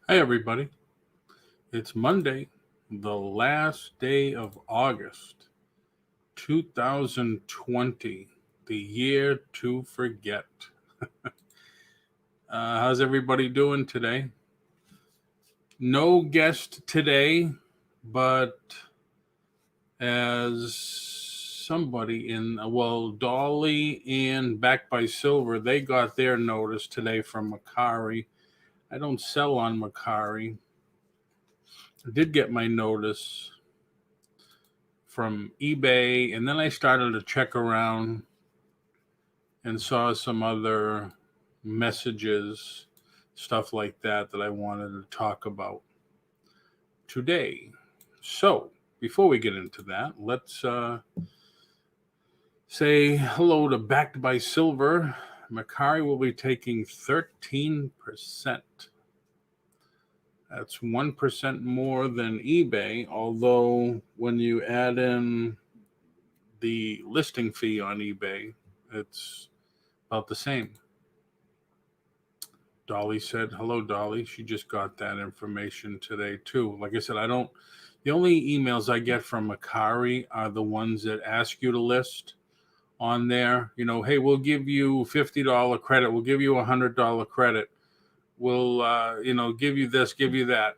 Hi, everybody. It's Monday, the last day of August, 2020, the year to forget. How's everybody doing today? No guest today, but as somebody Dolly and Back by Silver, they got their notice today from Macari. I don't sell on Macari. I did get my notice from eBay, and then I started to check around and saw some other messages, stuff like that I wanted to talk about today. So before we get into that, let's say hello to Backed by Silver. Macari will be taking 13%. That's 1% more than eBay, although when you add in the listing fee on eBay, it's about the same. Dolly said, hello, Dolly. She just got that information today, too. Like I said, the only emails I get from Macari are the ones that ask you to list on there. You know, hey, we'll give you $50 credit. We'll give you $100 credit. We'll, give you this, give you that.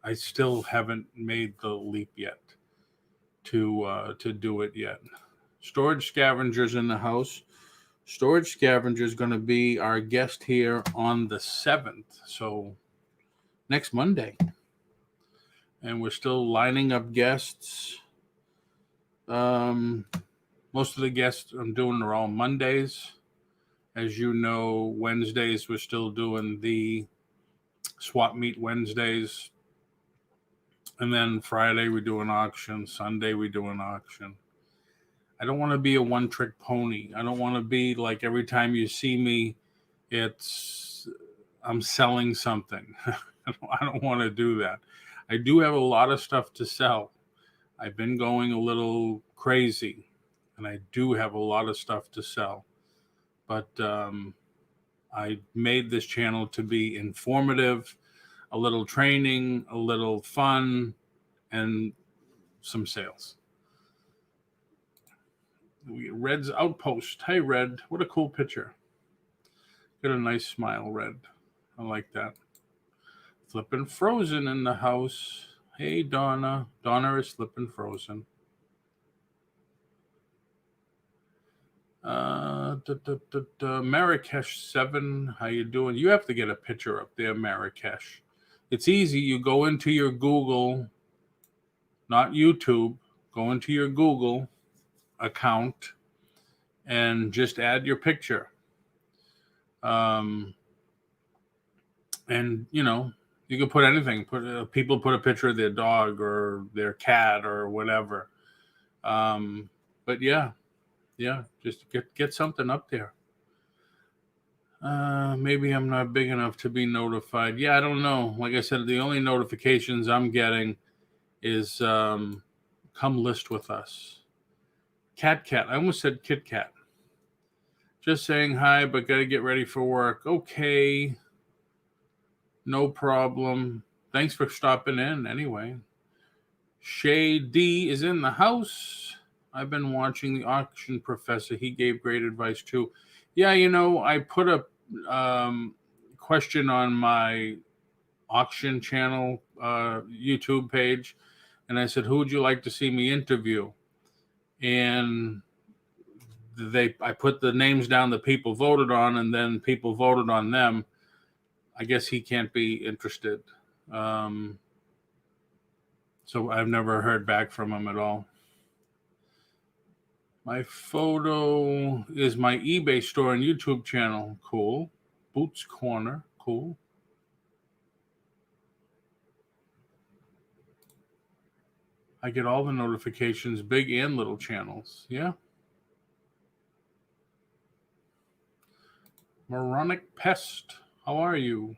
I still haven't made the leap yet to do it yet. Storage Scavengers in the house. Storage Scavenger is going to be our guest here on the 7th, so next Monday. And we're still lining up guests. Most of the guests I'm doing are all Mondays. As you know, Wednesdays we're still doing the Swap Meet Wednesdays. And then Friday we do an auction. Sunday we do an auction. I don't want to be a one-trick pony. I don't want to be like every time you see me, I'm selling something. I don't want to do that. I do have a lot of stuff to sell. I've been going a little crazy, and I do have a lot of stuff to sell. But I made this channel to be informative, a little training, a little fun, and some sales. Red's Outpost. Hey, Red. What a cool picture. Got a nice smile, Red. I like that. Flippin' Frozen in the house. Hey, Donna. Donna is Flippin' Frozen. Marrakesh 7. How you doing? You have to get a picture up there, Marrakesh. It's easy. You go into your Google, not YouTube. Go into your Google account and just add your picture. And you can put anything. People put a picture of their dog or their cat or whatever. But yeah, Yeah, just get something up there. Maybe I'm not big enough to be notified. Yeah, I don't know. Like I said, the only notifications I'm getting is come list with us. Cat. I almost said Kit Kat. Just saying hi, but gotta get ready for work. Okay, no problem. Thanks for stopping in anyway. Shay D is in the house. I've been watching The Auction Professor. He gave great advice too. Yeah, I put a question on my auction channel YouTube page, and I said, "Who would you like to see me interview?" And I put the names down that people voted on, and then people voted on them. I guess he can't be interested. So I've never heard back from him at all. My photo is my eBay store and YouTube channel. Cool. Boots Corner. Cool. I get all the notifications, big and little channels. Yeah. Moronic Pest. How are you?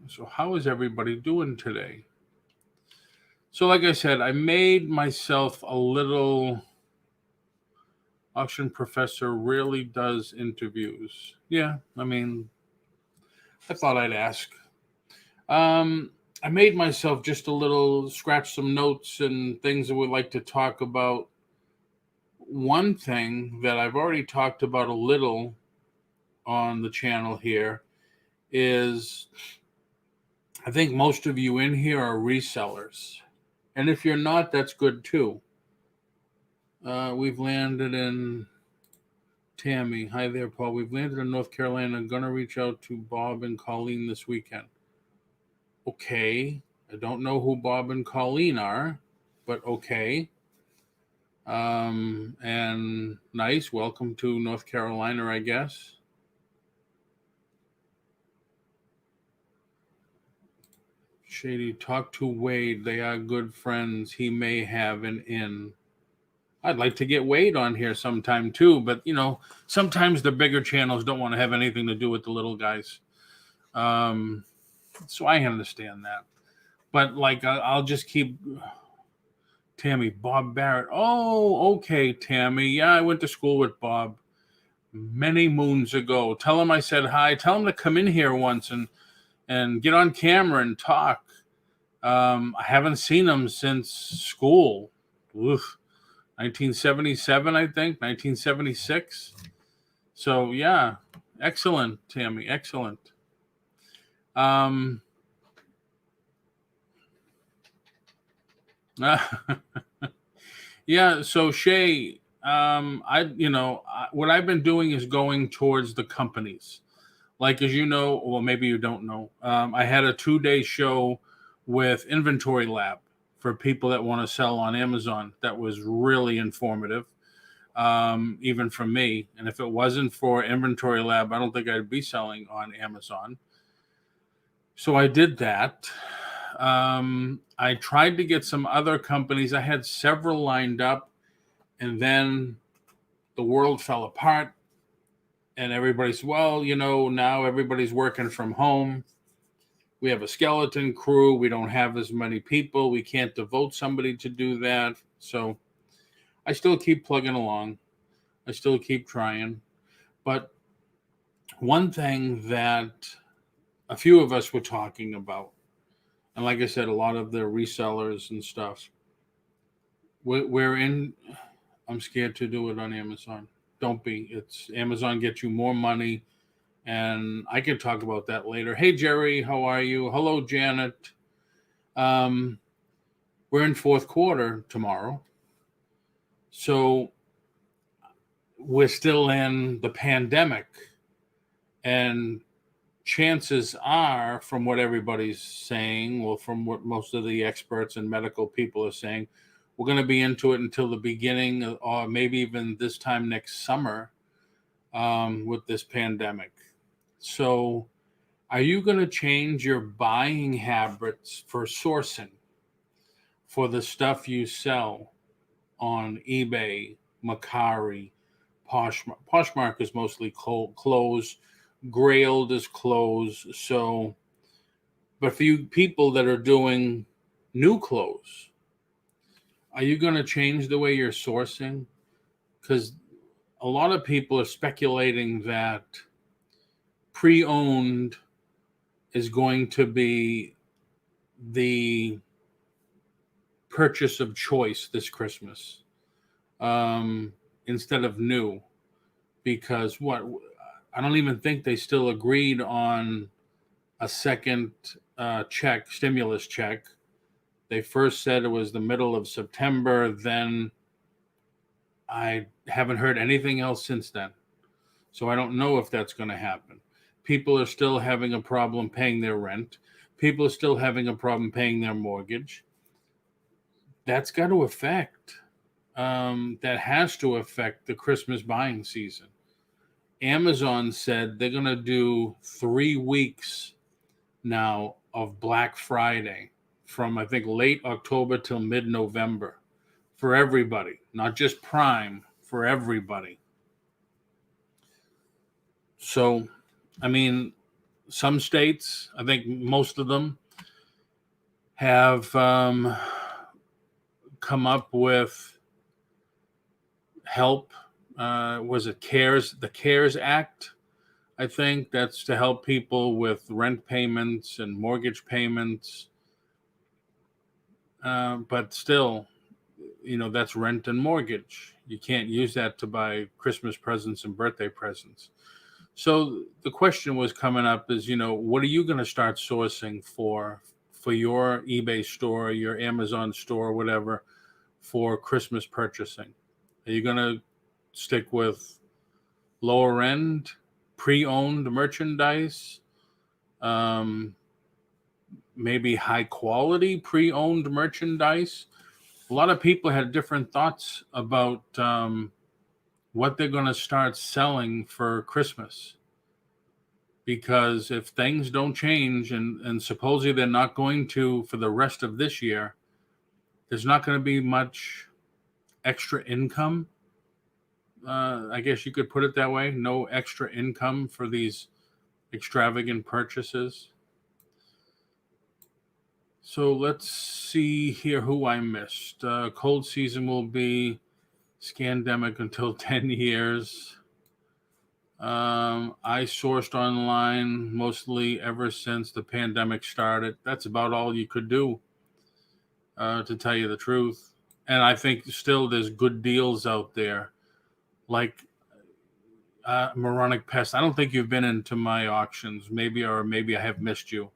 So how is everybody doing today? So like I said, I made myself a little auction professor really does interviews. Yeah, I mean, I thought I'd ask. I made myself just a little scratch some notes and things that we'd like to talk about. One thing that I've already talked about a little on the channel here is I think most of you in here are resellers. And if you're not, that's good too. We've landed in Tammy. Hi there, Paul. We've landed in North Carolina. I'm going to reach out to Bob and Colleen this weekend. Okay. I don't know who Bob and Colleen are, but okay. And nice. Welcome to North Carolina, I guess. Shady, talk to Wade. They are good friends. He may have an in. I'd like to get Wade on here sometime too, but sometimes the bigger channels don't want to have anything to do with the little guys. So I understand that. But like, I'll just keep Tammy, Bob Barrett. Oh, okay, Tammy. Yeah, I went to school with Bob many moons ago. Tell him I said hi. Tell him to come in here once and get on camera and talk. I haven't seen him since school. Oof. 1977, I think, 1976. So yeah, excellent, Tammy, excellent. Yeah, so Shay, what I've been doing is going towards the companies. Like, as you know, well, maybe you don't know, I had a 2-day show with Inventory Lab for people that want to sell on Amazon. That was really informative, even for me. And if it wasn't for Inventory Lab, I don't think I'd be selling on Amazon. So I did that. I tried to get some other companies. I had several lined up, and then the world fell apart. And everybody's, now everybody's working from home. We have a skeleton crew. We don't have as many people. We can't devote somebody to do that. So I still keep plugging along. I still keep trying. But one thing that a few of us were talking about, and like I said, a lot of the resellers and stuff, I'm scared to do it on Amazon. Don't be. It's Amazon gets you more money. And I can talk about that later. Hey, Jerry, how are you? Hello, Janet. We're in fourth quarter tomorrow. So we're still in the pandemic. And chances are, from what everybody's saying, well, from what most of the experts and medical people are saying, we're going to be into it until the beginning or maybe even this time next summer with this pandemic. So are you going to change your buying habits for sourcing for the stuff you sell on eBay, Macari, Poshmark is mostly clothes. Grailed is clothes. So, but for you people that are doing new clothes, are you going to change the way you're sourcing? Because a lot of people are speculating that pre-owned is going to be the purchase of choice this Christmas, instead of new, because I don't even think they still agreed on a second stimulus check. They first said it was the middle of September. Then I haven't heard anything else since then. So I don't know if that's going to happen. People are still having a problem paying their rent. People are still having a problem paying their mortgage. That's got to affect, that has to affect the Christmas buying season. Amazon said they're going to do 3 weeks now of Black Friday from, I think, late October till mid-November for everybody, not just Prime, for everybody. So, I mean, some states, I think most of them, have come up with help. Was it the CARES Act? I think that's to help people with rent payments and mortgage payments. But still, that's rent and mortgage. You can't use that to buy Christmas presents and birthday presents. So the question was coming up is, what are you going to start sourcing for your eBay store, your Amazon store, whatever, for Christmas purchasing? Are you going to stick with lower end, pre-owned merchandise? Maybe high quality pre-owned merchandise? A lot of people had different thoughts about what they're going to start selling for Christmas. Because if things don't change, and supposedly they're not going to for the rest of this year, there's not going to be much extra income. I guess you could put it that way. No extra income for these extravagant purchases. So let's see here who I missed. Cold season will be scandemic until 10 years. I sourced online mostly ever since the pandemic started. That's about all you could do, to tell you the truth. And I think still there's good deals out there, like Moronic Pest. I don't think you've been into my auctions, maybe I have missed you.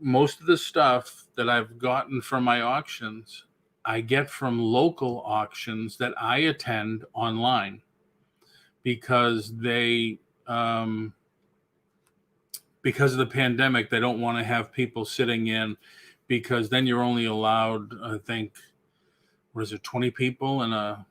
Most of the stuff that I've gotten from my auctions, I get from local auctions that I attend online, because because of the pandemic, they don't want to have people sitting in, because then you're only allowed, I think, 20 people in a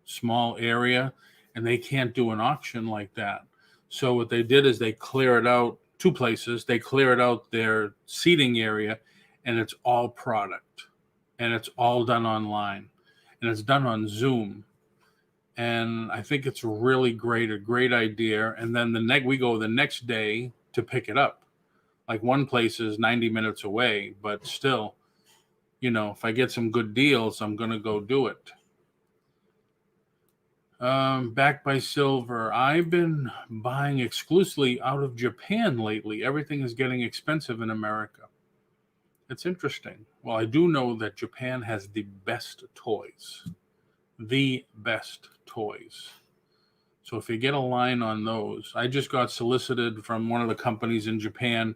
small area, and they can't do an auction like that. So what they did is they cleared out 2 places. They cleared out their seating area, and it's all product, and it's all done online, and it's done on Zoom. And I think it's really a great idea. And then we go the next day to pick it up. Like one place is 90 minutes away, but still, if I get some good deals, I'm going to go do it. Back by silver. I've been buying exclusively out of Japan lately. Everything is getting expensive in America. It's interesting. Well, I do know that Japan has the best toys. The best toys. So if you get a line on those, I just got solicited from one of the companies in Japan,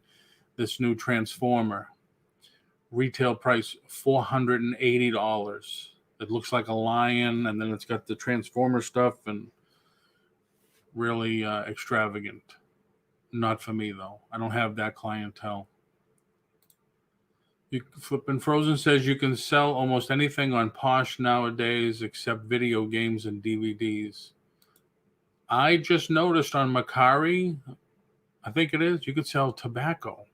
this new Transformer. Retail price $480. It looks like a lion, and then it's got the Transformer stuff, and really extravagant. Not for me, though. I don't have that clientele. Flippin' Frozen says you can sell almost anything on Posh nowadays except video games and DVDs. I just noticed on Macari, I think it is, you could sell tobacco,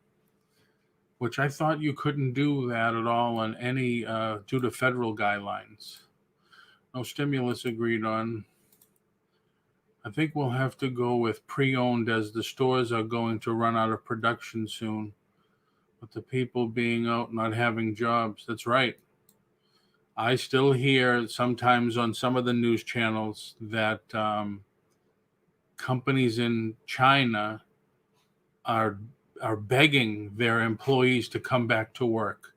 which I thought you couldn't do that at all on any, due to federal guidelines. No stimulus agreed on. I think we'll have to go with pre-owned as the stores are going to run out of production soon. With the people being out not having jobs. That's right. I still hear sometimes on some of the news channels that companies in China are begging their employees to come back to work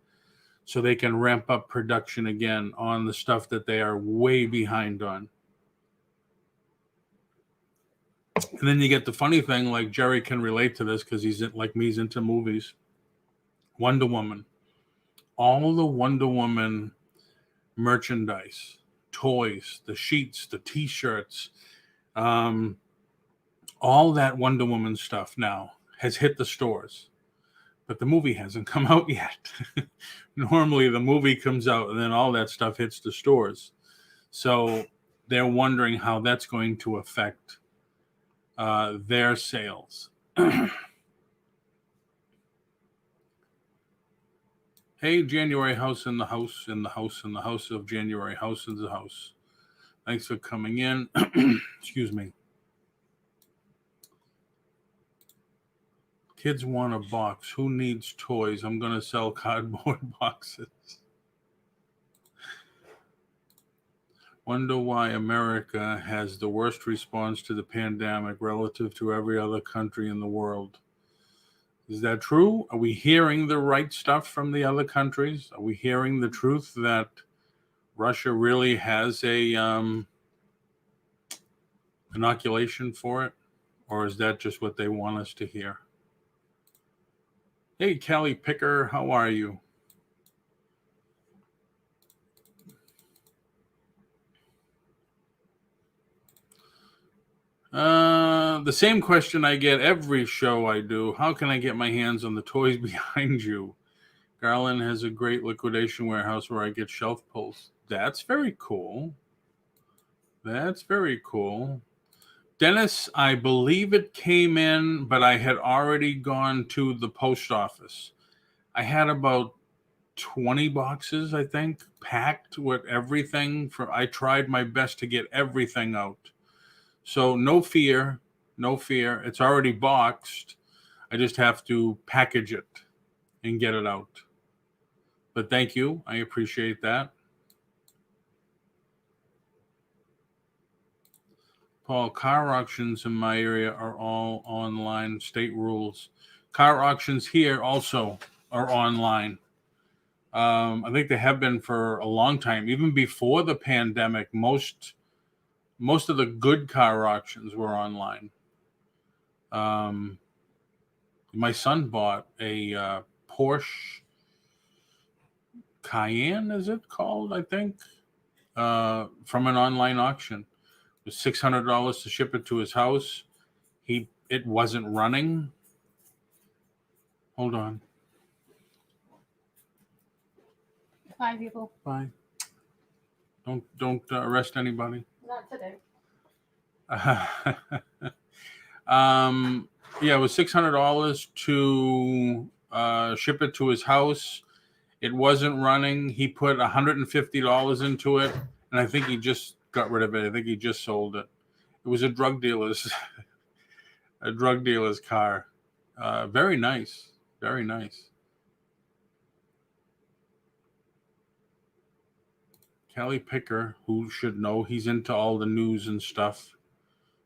so they can ramp up production again on the stuff that they are way behind on. And then you get the funny thing, like Jerry can relate to this because like me, he's into movies. Wonder Woman. All the Wonder Woman merchandise, toys, the sheets, the t-shirts, all that Wonder Woman stuff now has hit the stores. But the movie hasn't come out yet. Normally the movie comes out and then all that stuff hits the stores. So they're wondering how that's going to affect their sales. Hey, January House in the house, in the house, in the house of January House in the house. Thanks for coming in. Excuse me. Kids want a box. Who needs toys? I'm going to sell cardboard boxes. Wonder why America has the worst response to the pandemic relative to every other country in the world. Is that true? Are we hearing the right stuff from the other countries? Are we hearing the truth that Russia really has a inoculation for it? Or is that just what they want us to hear? Hey, Callie Picker, how are you? The same question I get every show I do. How can I get my hands on the toys behind you? Garland has a great liquidation warehouse where I get shelf pulls. That's very cool. That's very cool. Dennis, I believe it came in, but I had already gone to the post office. I had about 20 boxes, I think, packed with everything. I tried my best to get everything out. So no fear, no fear. It's already boxed. I just have to package it and get it out. But thank you. I appreciate that. Paul, car auctions in my area are all online, state rules. Car auctions here also are online. I think they have been for a long time. Even before the pandemic, most of the good car auctions were online. My son bought a Porsche Cayenne, is it called? I think, from an online auction. It was $600 to ship it to his house. It wasn't running. Hold on. Bye, people. Bye. Don't arrest anybody. Not today. Yeah, it was $600 to ship it to his house. It wasn't running. He put $150 into it, and I think he just got rid of it. I think he just sold it. It was a drug dealer's car. Very nice. Very nice. Callie Picker, who should know, he's into all the news and stuff.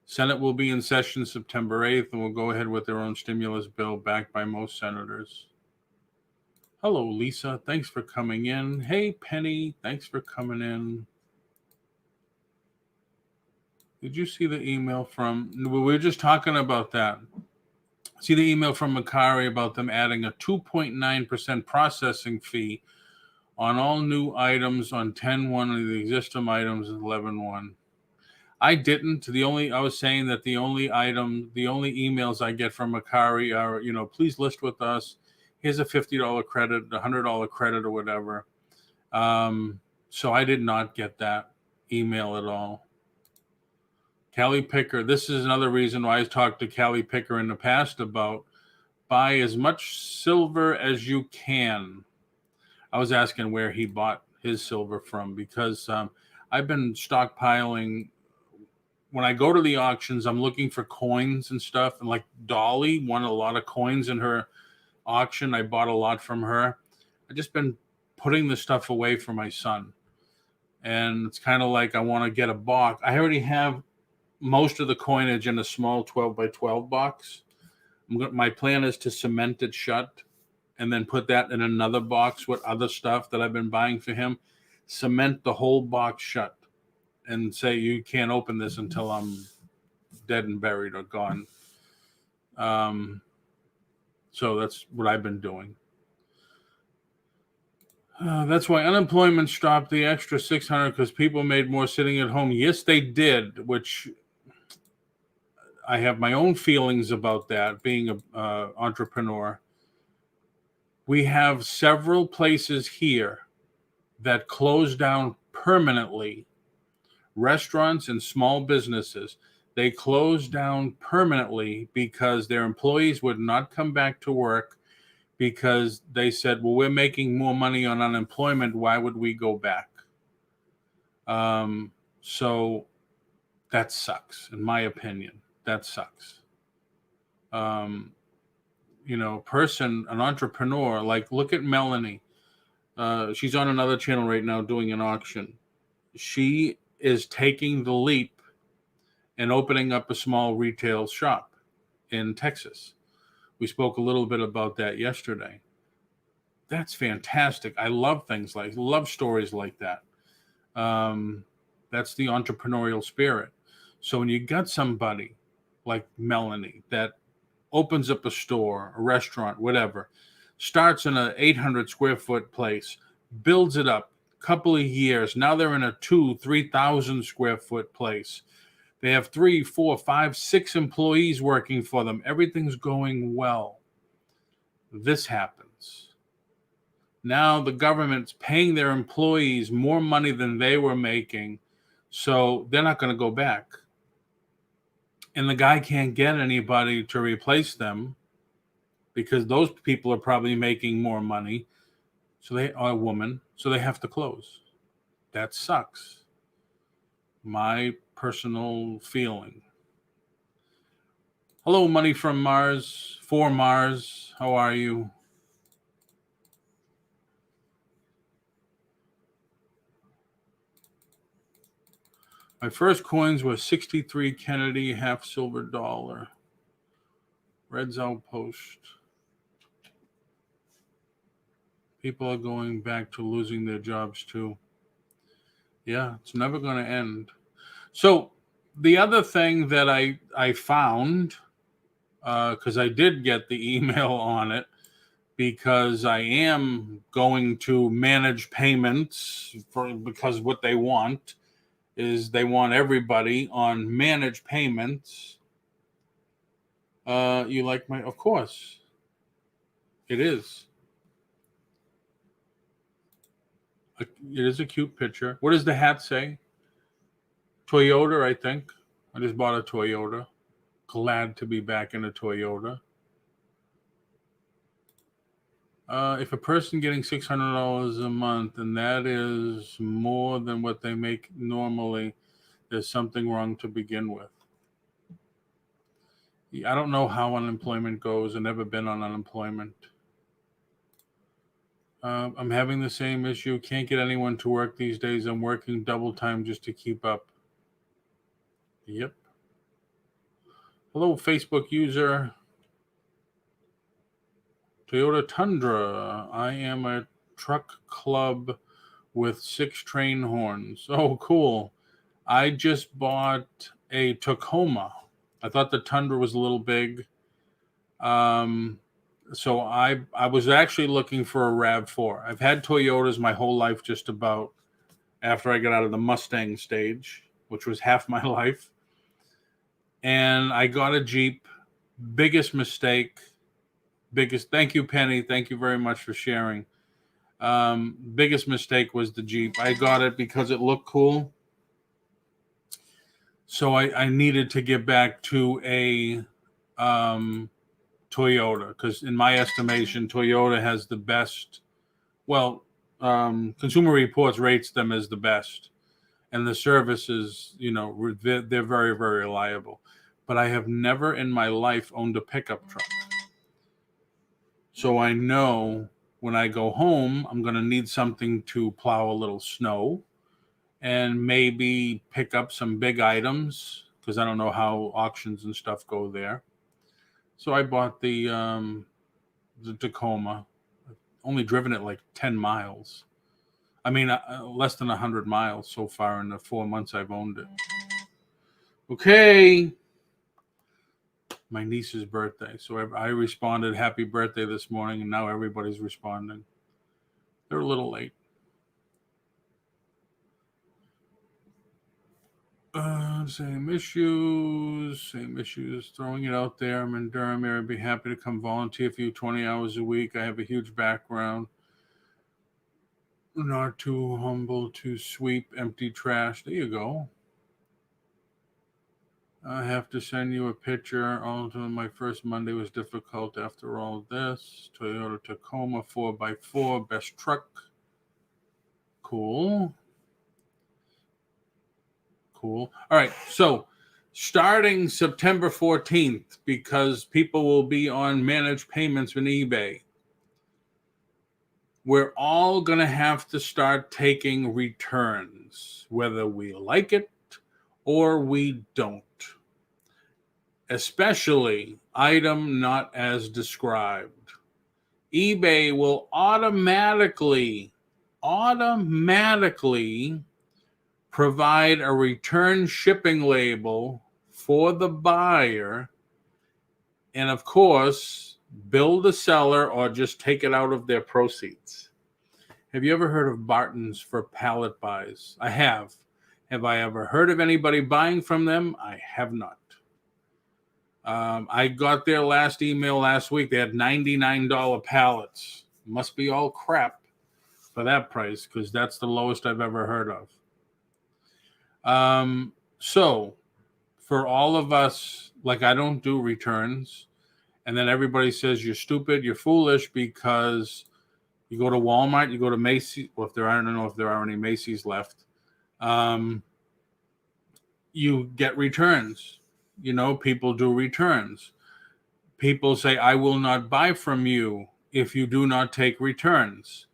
Senate will be in session September 8th and will go ahead with their own stimulus bill backed by most senators. Hello, Lisa. Thanks for coming in. Hey, Penny. Thanks for coming in. Did you see the email from... We were just talking about that. See the email from Macari about them adding a 2.9% processing fee on all new items on 10.1 and the existing items 11.1. I didn't. I was saying that the only emails I get from Macari are, please list with us. Here's a $50 credit, a $100 credit or whatever. So I did not get that email at all. Callie Picker, this is another reason why I talked to Callie Picker in the past about buy as much silver as you can. I was asking where he bought his silver from because I've been stockpiling. When I go to the auctions, I'm looking for coins and stuff. And like Dolly won a lot of coins in her auction. I bought a lot from her. I've just been putting the stuff away for my son. And it's kind of like I want to get a box. I already have most of the coinage in a small 12 by 12 box. My plan is to cement it shut and then put that in another box with other stuff that I've been buying for him. Cement the whole box shut and say, you can't open this until I'm dead and buried or gone. So that's what I've been doing. That's why unemployment stopped the extra 600 because people made more sitting at home. Yes, they did, which I have my own feelings about that, being an entrepreneur. We have several places here that closed down permanently. Restaurants and small businesses, they closed down permanently because their employees would not come back to work because they said, well, we're making more money on unemployment. Why would we go back? So that sucks, in my opinion. That sucks. An entrepreneur, like look at Melanie. She's on another channel right now doing an auction. She is taking the leap and opening up a small retail shop in Texas. We spoke a little bit about that yesterday. That's fantastic. I love stories like that. That's the entrepreneurial spirit. So when you got somebody like Melanie that opens up a store, a restaurant, whatever, starts in an 800 square foot place, builds it up, couple of years. Now they're in a 3,000 square foot place. They have 3, 4, 5, 6 employees working for them. Everything's going well. This happens. Now the government's paying their employees more money than they were making, so they're not going to go back. And the guy can't get anybody to replace them because those people are probably making more money. So they are a woman, so they have to close. That sucks. My personal feeling. Hello, Money from Mars, for Mars. How are you? My first coins were 63 Kennedy, half silver dollar. Red's Outpost. People are going back to losing their jobs too. Yeah, it's never going to end. So the other thing that I found, because I did get the email on it, because I am going to manage payments because what they want is they want everybody on managed payments. You like of course, it is. It is a cute picture. What does the hat say? Toyota, I think. I just bought a Toyota. Glad to be back in a Toyota. If a person getting $600 a month and that is more than what they make normally, there's something wrong to begin with. I don't know how unemployment goes. I've never been on unemployment. I'm having the same issue. Can't get anyone to work these days. I'm working double time just to keep up. Yep. Hello, Facebook user. Toyota Tundra. I am a truck club with 6 train horns. Oh, cool. I just bought a Tacoma. I thought the Tundra was a little big. So I was actually looking for a RAV4. I've had Toyotas my whole life just about after I got out of the Mustang stage, which was half my life. And I got a Jeep. Biggest mistake. Thank you, Penny. Thank you very much for sharing. Biggest mistake was the Jeep. I got it because it looked cool. So I needed to get back to a Toyota because in my estimation, Toyota has the best. Well, Consumer Reports rates them as the best. and the service is, they're very, very reliable. But I have never in my life owned a pickup truck. So I know when I go home, I'm going to need something to plow a little snow and maybe pick up some big items because I don't know how auctions and stuff go there. So I bought the Tacoma. Only driven it like 10 miles. I mean, less than 100 miles so far in the 4 months I've owned it. Okay. My niece's birthday. So I responded happy birthday this morning, and now everybody's responding. They're a little late. Same issues. Throwing it out there. I'm in Durham area. I'd be happy to come volunteer for you 20 hours a week. I have a huge background. Not too humble to sweep empty trash. There you go. I have to send you a picture. Although my first Monday was difficult after all this. Toyota Tacoma 4x4, best truck. Cool. All right. So starting September 14th, because people will be on managed payments with eBay, we're all going to have to start taking returns, whether we like it or we don't. Especially item not as described. eBay will automatically provide a return shipping label for the buyer, and of course, bill the seller or just take it out of their proceeds. Have you ever heard of Barton's for pallet buys? I have. Have I ever heard of anybody buying from them? I have not. I got their last email last week. They had $99 pallets. Must be all crap for that price because that's the lowest I've ever heard of. So for all of us, like I don't do returns, and then everybody says you're stupid, you're foolish because you go to Walmart, you go to Macy's. Well, I don't know if there are any Macy's left. You get returns. People do returns. People say, I will not buy from you if you do not take returns.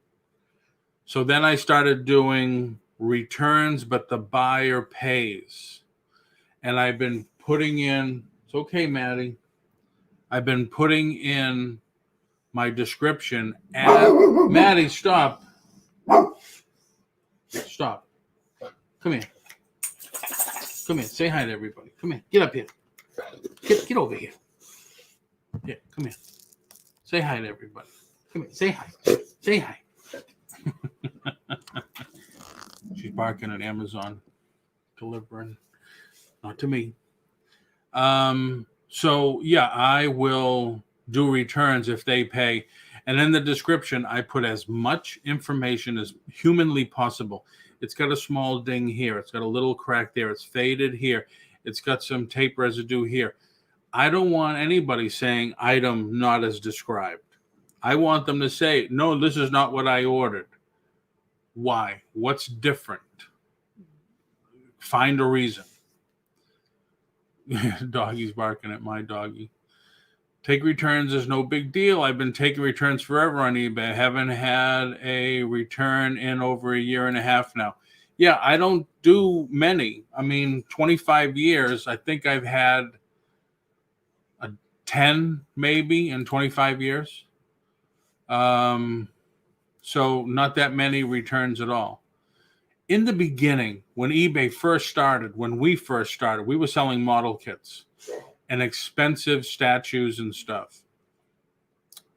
So then I started doing returns, but the buyer pays. And I've been putting in, it's okay, Maddie. I've been putting in my description. Maddie, stop. Stop. Come here. Say hi to everybody. Come here. Get up here. Get over here. Yeah, come here. Say hi to everybody. Come here. Say hi. Say hi. She's barking at Amazon, delivering, not to me. So yeah, I will do returns if they pay. And in the description, I put as much information as humanly possible. It's got a small ding here. It's got a little crack there. It's faded here. It's got some tape residue here. I don't want anybody saying item not as described. I want them to say, no, this is not what I ordered. Why? What's different? Find a reason. Doggy's barking at my doggy. Take returns is no big deal. I've been taking returns forever on eBay. I haven't had a return in over a year and a half now. Yeah, I don't do many. 25 years. I think I've had 10 maybe in 25 years. So not that many returns at all. In the beginning, when eBay first started, we were selling model kits and expensive statues and stuff.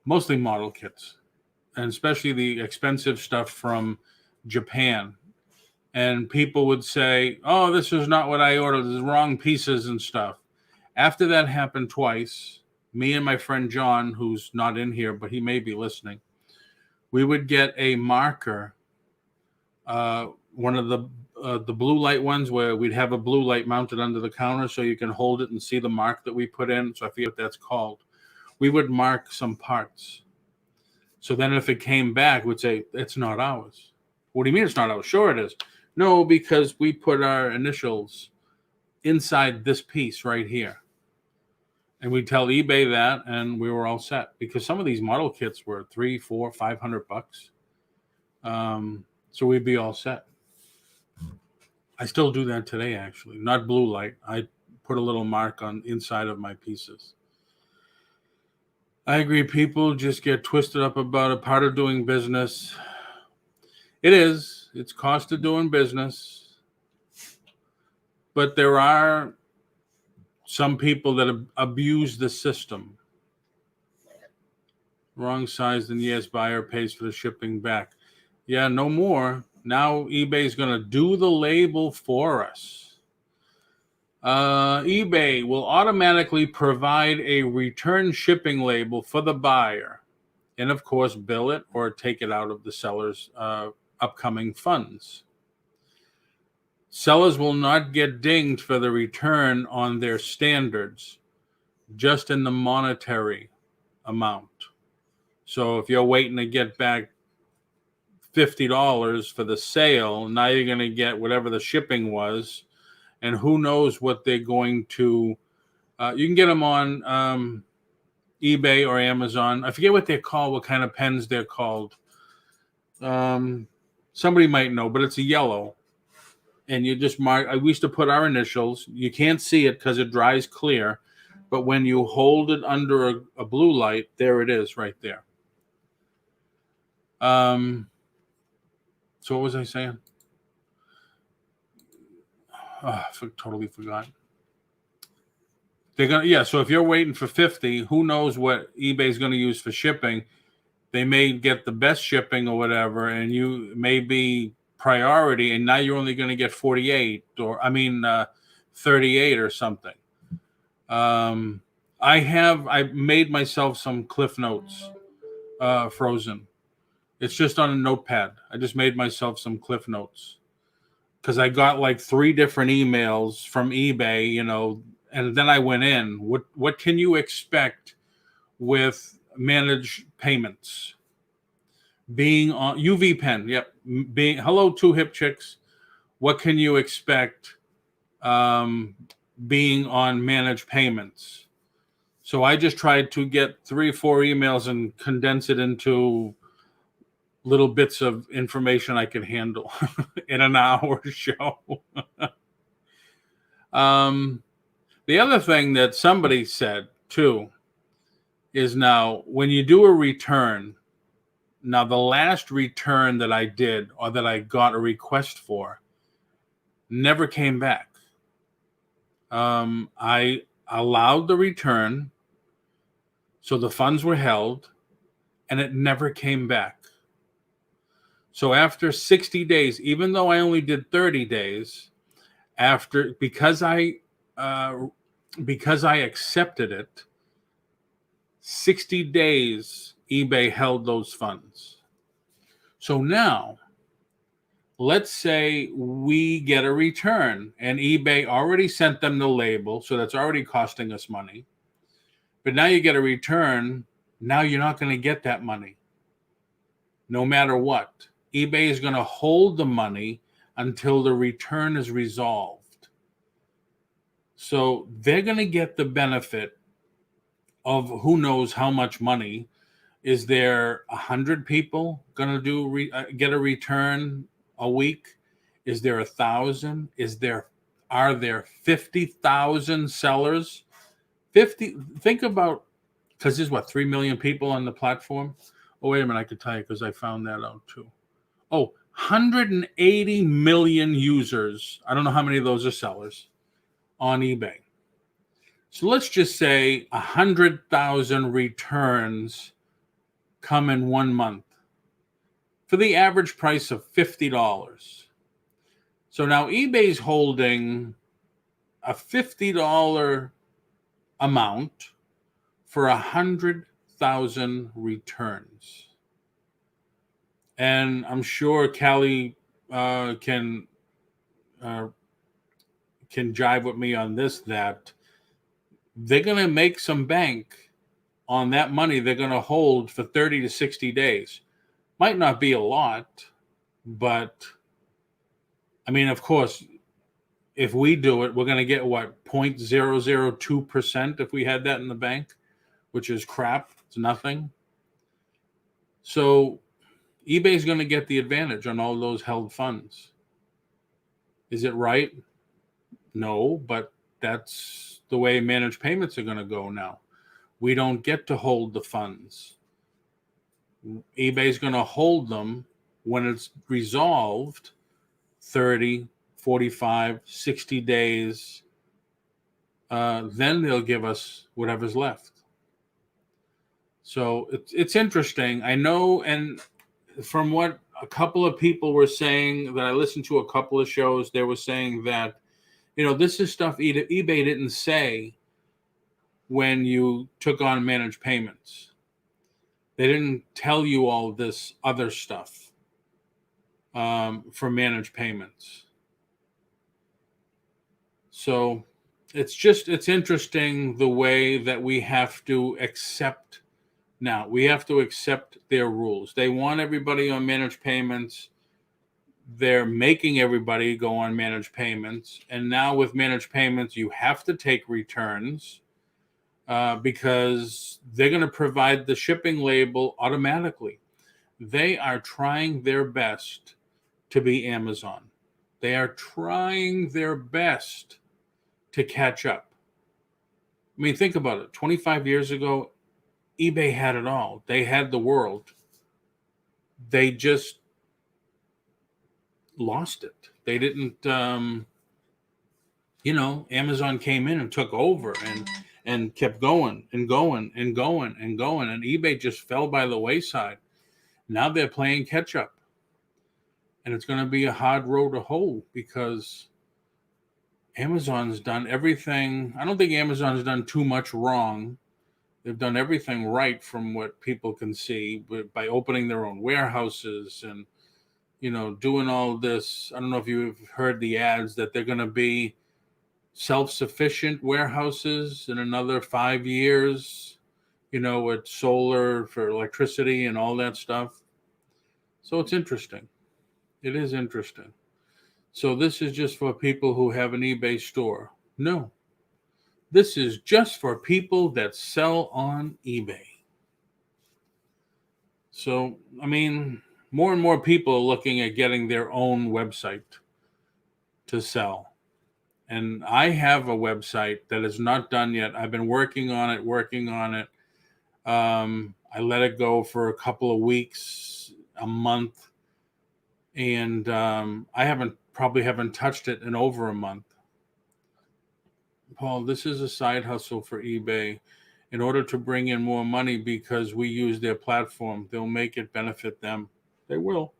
Mostly model kits, and especially the expensive stuff from Japan. And people would say, oh, this is not what I ordered. There's wrong pieces and stuff. After that happened twice, me and my friend John, who's not in here, but he may be listening, we would get a marker, one of the blue light ones where we'd have a blue light mounted under the counter so you can hold it and see the mark that we put in. So I forget what that's called. We would mark some parts. So then if it came back, we'd say, it's not ours. What do you mean it's not ours? Sure it is. No, because we put our initials inside this piece right here. And we tell eBay that, and we were all set. Because some of these model kits were $300, $400, $500. So we'd be all set. I still do that today, actually. Not blue light. I put a little mark on inside of my pieces. I agree. People just get twisted up about a part of doing business. It is. It's cost of doing business. But there are some people that abuse the system. Wrong size, then yes, buyer pays for the shipping back. Yeah, no more. Now eBay's going to do the label for us. eBay will automatically provide a return shipping label for the buyer and, of course, bill it or take it out of the seller's upcoming funds. Sellers will not get dinged for the return on their standards, just in the monetary amount. So if you're waiting to get back $50 for the sale, now you're going to get whatever the shipping was, and who knows what they're going to. You can get them on eBay or Amazon. I forget what they're called, what kind of pens they're called. Somebody might know, but it's a yellow, and you just mark. We used to put our initials. You can't see it because it dries clear, but when you hold it under a blue light, there it is, right there. So what was I saying? Totally forgot. They're gonna so if you're waiting for 50, who knows what eBay's gonna use for shipping? They may get the best shipping or whatever, and you may be priority, and now you're only gonna get 48 or 38 or something. I made myself some Cliff Notes frozen. It's just on a notepad. I just made myself some Cliff Notes because I got like 3 different emails from eBay, and then I went in. What can you expect with managed payments? Being on UV pen, yep. Hello, 2 hip chicks. What can you expect being on managed payments? So I just tried to get 3 or 4 emails and condense it into little bits of information I could handle in an hour show. The other thing that somebody said too is now when you do a return, now the last return that I did or that I got a request for never came back. I allowed the return, so the funds were held, and it never came back. So after 60 days, even though I only did 30 days, because I accepted it, 60 days eBay held those funds. So now, let's say we get a return and eBay already sent them the label, so that's already costing us money. But now you get a return, now you're not going to get that money, no matter what. eBay is going to hold the money until the return is resolved. So they're going to get the benefit of who knows how much money. Is there 100 people going to get a return a week? Is there 1,000? Are there 50,000 sellers? 50. Think about, because there's 3 million people on the platform. Oh, wait a minute, I could tell you because I found that out too. 180 million users. I don't know how many of those are sellers on eBay. So let's just say 100,000 returns come in 1 month for the average price of $50. So now eBay's holding a $50 amount for 100,000 returns. And I'm sure Callie can jive with me on this, that they're going to make some bank on that money they're going to hold for 30 to 60 days. Might not be a lot, but I mean, of course, if we do it, we're going to get what, 0.002% if we had that in the bank, which is crap. It's nothing. So eBay's going to get the advantage on all those held funds. Is it right? No, but that's the way managed payments are going to go now. We don't get to hold the funds. eBay's going to hold them when it's resolved 30, 45, 60 days. Then they'll give us whatever's left. So it's interesting. I know, and from what a couple of people were saying that I listened to a couple of shows, they were saying that, this is stuff eBay didn't say when you took on managed payments. They didn't tell you all this other stuff for managed payments. So it's interesting the way that we have to accept now. We have to accept their rules. They want everybody on managed payments. They're making everybody go on managed payments. And now with managed payments, you have to take returns because they're going to provide the shipping label automatically. They are trying their best to be Amazon. They are trying their best to catch up. I mean, think about it. 25 years ago, eBay had it all. They had the world. They just lost it. They didn't, Amazon came in and took over and kept going and going and going and going. And eBay just fell by the wayside. Now they're playing catch up. And it's going to be a hard road to hoe because Amazon's done everything. I don't think Amazon's done too much wrong. They've done everything right from what people can see by opening their own warehouses and, doing all this. I don't know if you've heard the ads that they're going to be self-sufficient warehouses in another 5 years, with solar for electricity and all that stuff. So it's interesting. It is interesting. So this is just for people who have an eBay store. No, this is just for people that sell on eBay. So, I mean, more and more people are looking at getting their own website to sell. And I have a website that is not done yet. I've been working on it. I let it go for a couple of weeks, a month. And I probably haven't touched it in over a month. Paul, this is a side hustle for eBay in order to bring in more money because we use their platform. They'll make it benefit them. They will.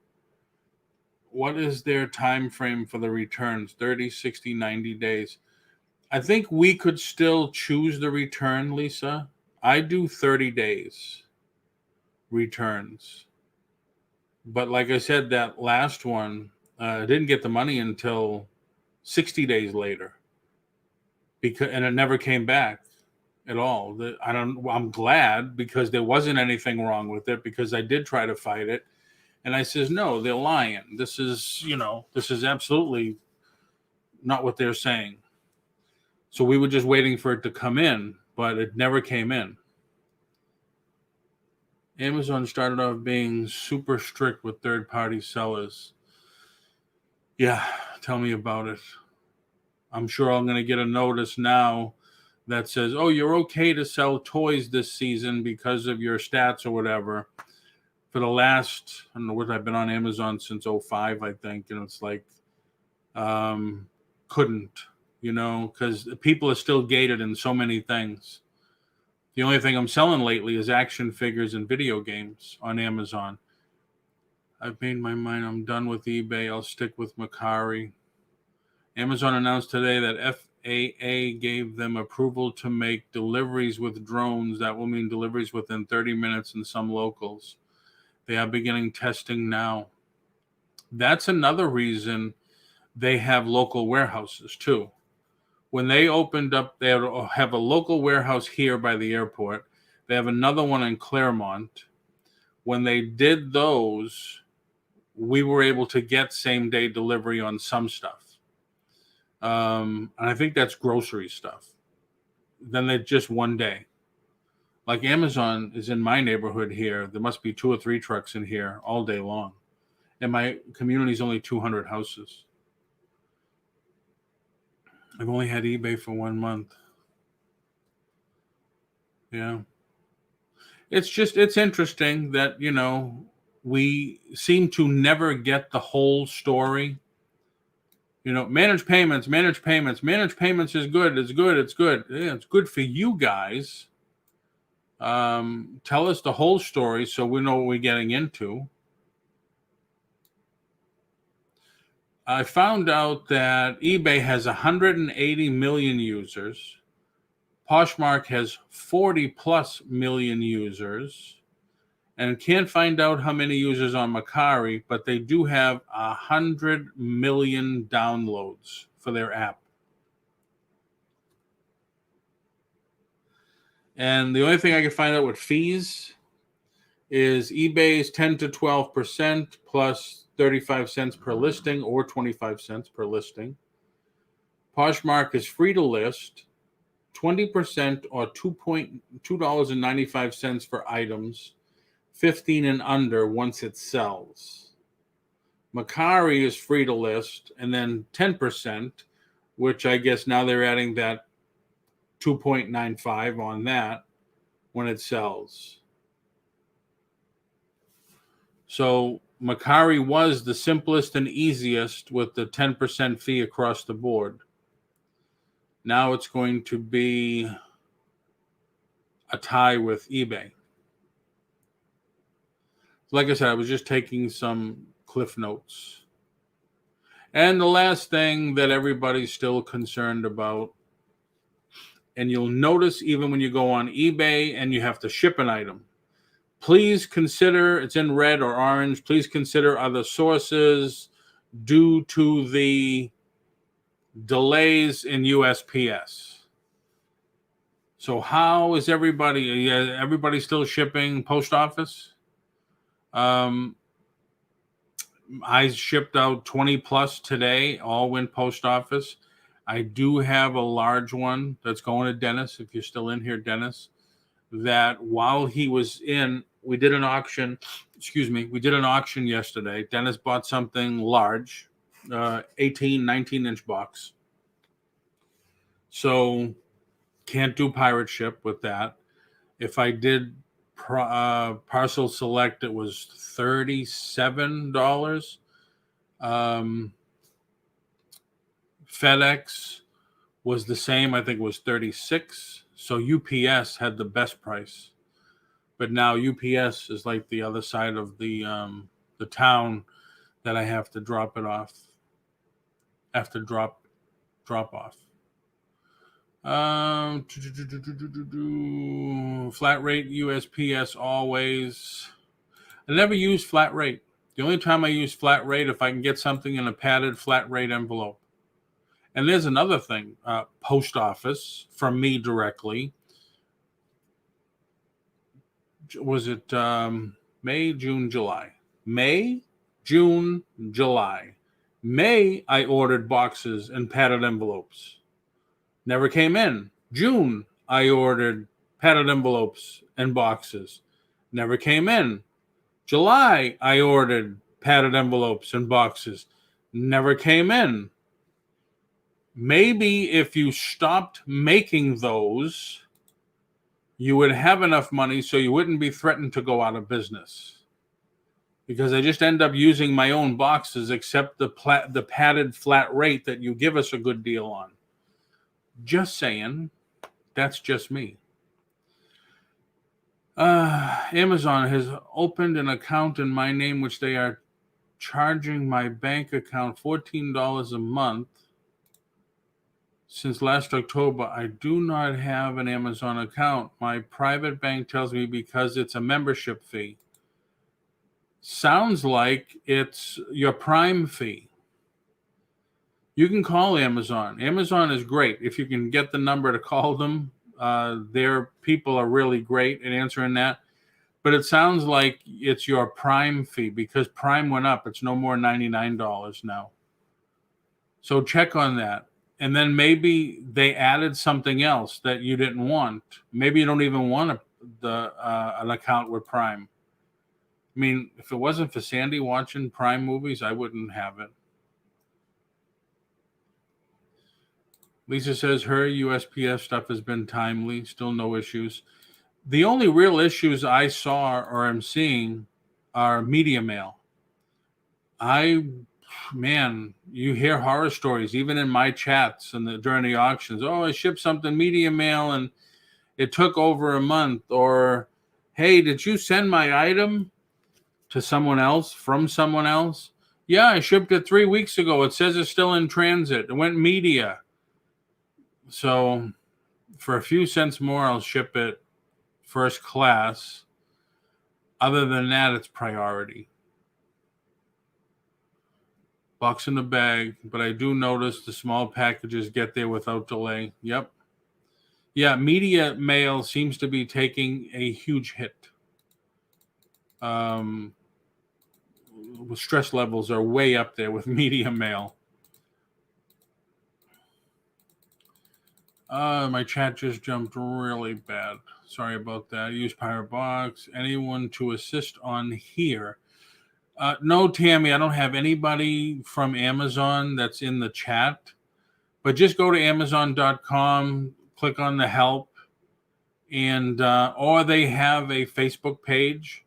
What is their time frame for the returns? 30, 60, 90 days. I think we could still choose the return, Lisa. I do 30 days returns. But like I said, that last one, I didn't get the money until 60 days later. And it never came back at all. I'm glad because there wasn't anything wrong with it because I did try to fight it. And I says, no, they're lying. This is absolutely not what they're saying. So we were just waiting for it to come in, but it never came in. Amazon started off being super strict with third-party sellers. Yeah, tell me about it. I'm sure I'm going to get a notice now that says, oh, you're okay to sell toys this season because of your stats or whatever. For the last, I don't know what, I've been on Amazon since 2005, I think. And it's like, couldn't, because people are still gated in so many things. The only thing I'm selling lately is action figures and video games on Amazon. I've made my mind. I'm done with eBay. I'll stick with Mercari. Amazon announced today that FAA gave them approval to make deliveries with drones. That will mean deliveries within 30 minutes in some locals. They are beginning testing now. That's another reason they have local warehouses too. When they opened up, they have a local warehouse here by the airport. They have another one in Claremont. When they did those, we were able to get same day delivery on some stuff. And I think that's grocery stuff. Then they're just one day. Like Amazon is in my neighborhood here. There must be 2 or 3 trucks in here all day long. And my community is only 200 houses. I've only had eBay for 1 month. Yeah. It's interesting that, we seem to never get the whole story. Manage payments is good. It's good. It's good. Yeah, it's good for you guys. Tell us the whole story so we know what we're getting into. I found out that eBay has 180 million users. Poshmark has 40 plus million users, and can't find out how many users on Mercari, but they do have 100 million downloads for their app. And the only thing I can find out with fees is eBay's 10 to 12% plus 35 cents per listing or 25 cents per listing. Poshmark is free to list, 20% or $2.95 for items, 15 and under once it sells. Mercari is free to list, and then 10%, which I guess now they're adding that 2.95 on that when it sells. So Mercari was the simplest and easiest with the 10% fee across the board. Now it's going to be a tie with eBay. Like I said, I was just taking some cliff notes. And the last thing that everybody's still concerned about, and you'll notice even when you go on eBay and you have to ship an item, please consider, it's in red or orange, please consider other sources due to the delays in USPS. So how is everybody? Everybody still shipping post office? I shipped out 20 plus today, all went post office. I do have a large one that's going to Dennis, if you're still in here, Dennis, that while he was in, we did an auction yesterday. Dennis bought something large, 18, 19-inch box. So can't do pirate ship with that. If I did parcel select, it was $37. FedEx was the same. I think it was $36. So UPS had the best price. But now UPS is like the other side of the town that I have to drop it off. Have to drop off. Flat rate USPS always. I never use flat rate. The only time I use flat rate if I can get something in a padded flat rate envelope. And there's another thing, post office from me directly. Was it May, June, July? May, June, July. May, I ordered boxes and padded envelopes. Never came in. June, I ordered padded envelopes and boxes. Never came in. July, I ordered padded envelopes and boxes. Never came in. Maybe if you stopped making those, you would have enough money so you wouldn't be threatened to go out of business. Because I just end up using my own boxes, except the padded flat rate that you give us a good deal on. Just saying. That's just me. Amazon has opened an account in my name, which they are charging my bank account $14 a month. Since last October, I do not have an Amazon account. My private bank tells me because it's a membership fee. Sounds like it's your Prime fee. You can call Amazon. Amazon is great. If you can get the number to call them, their people are really great at answering that. But it sounds like it's your Prime fee because Prime went up. It's no more $99 now. So check on that. And then maybe they added something else that you didn't want. Maybe you don't even want an account with Prime. I mean, if it wasn't for Sandy watching Prime movies, I wouldn't have it. Lisa says her USPS stuff has been timely, still no issues. The only real issues I saw or am seeing are media mail. Man, you hear horror stories, even in my chats and during the auctions. Oh, I shipped something media mail and it took over a month. Or, hey, did you send my item to someone else from someone else? Yeah, I shipped it 3 weeks ago. It says it's still in transit. It went media. So for a few cents more, I'll ship it first class. Other than that, it's priority. Box in the bag, but I do notice the small packages get there without delay. Yep. Yeah, media mail seems to be taking a huge hit. Stress levels are way up there with media mail. My chat just jumped really bad. Sorry about that. Use Pirate Box. Anyone to assist on here? No, Tammy, I don't have anybody from Amazon that's in the chat. But just go to Amazon.com, click on the help, and or they have a Facebook page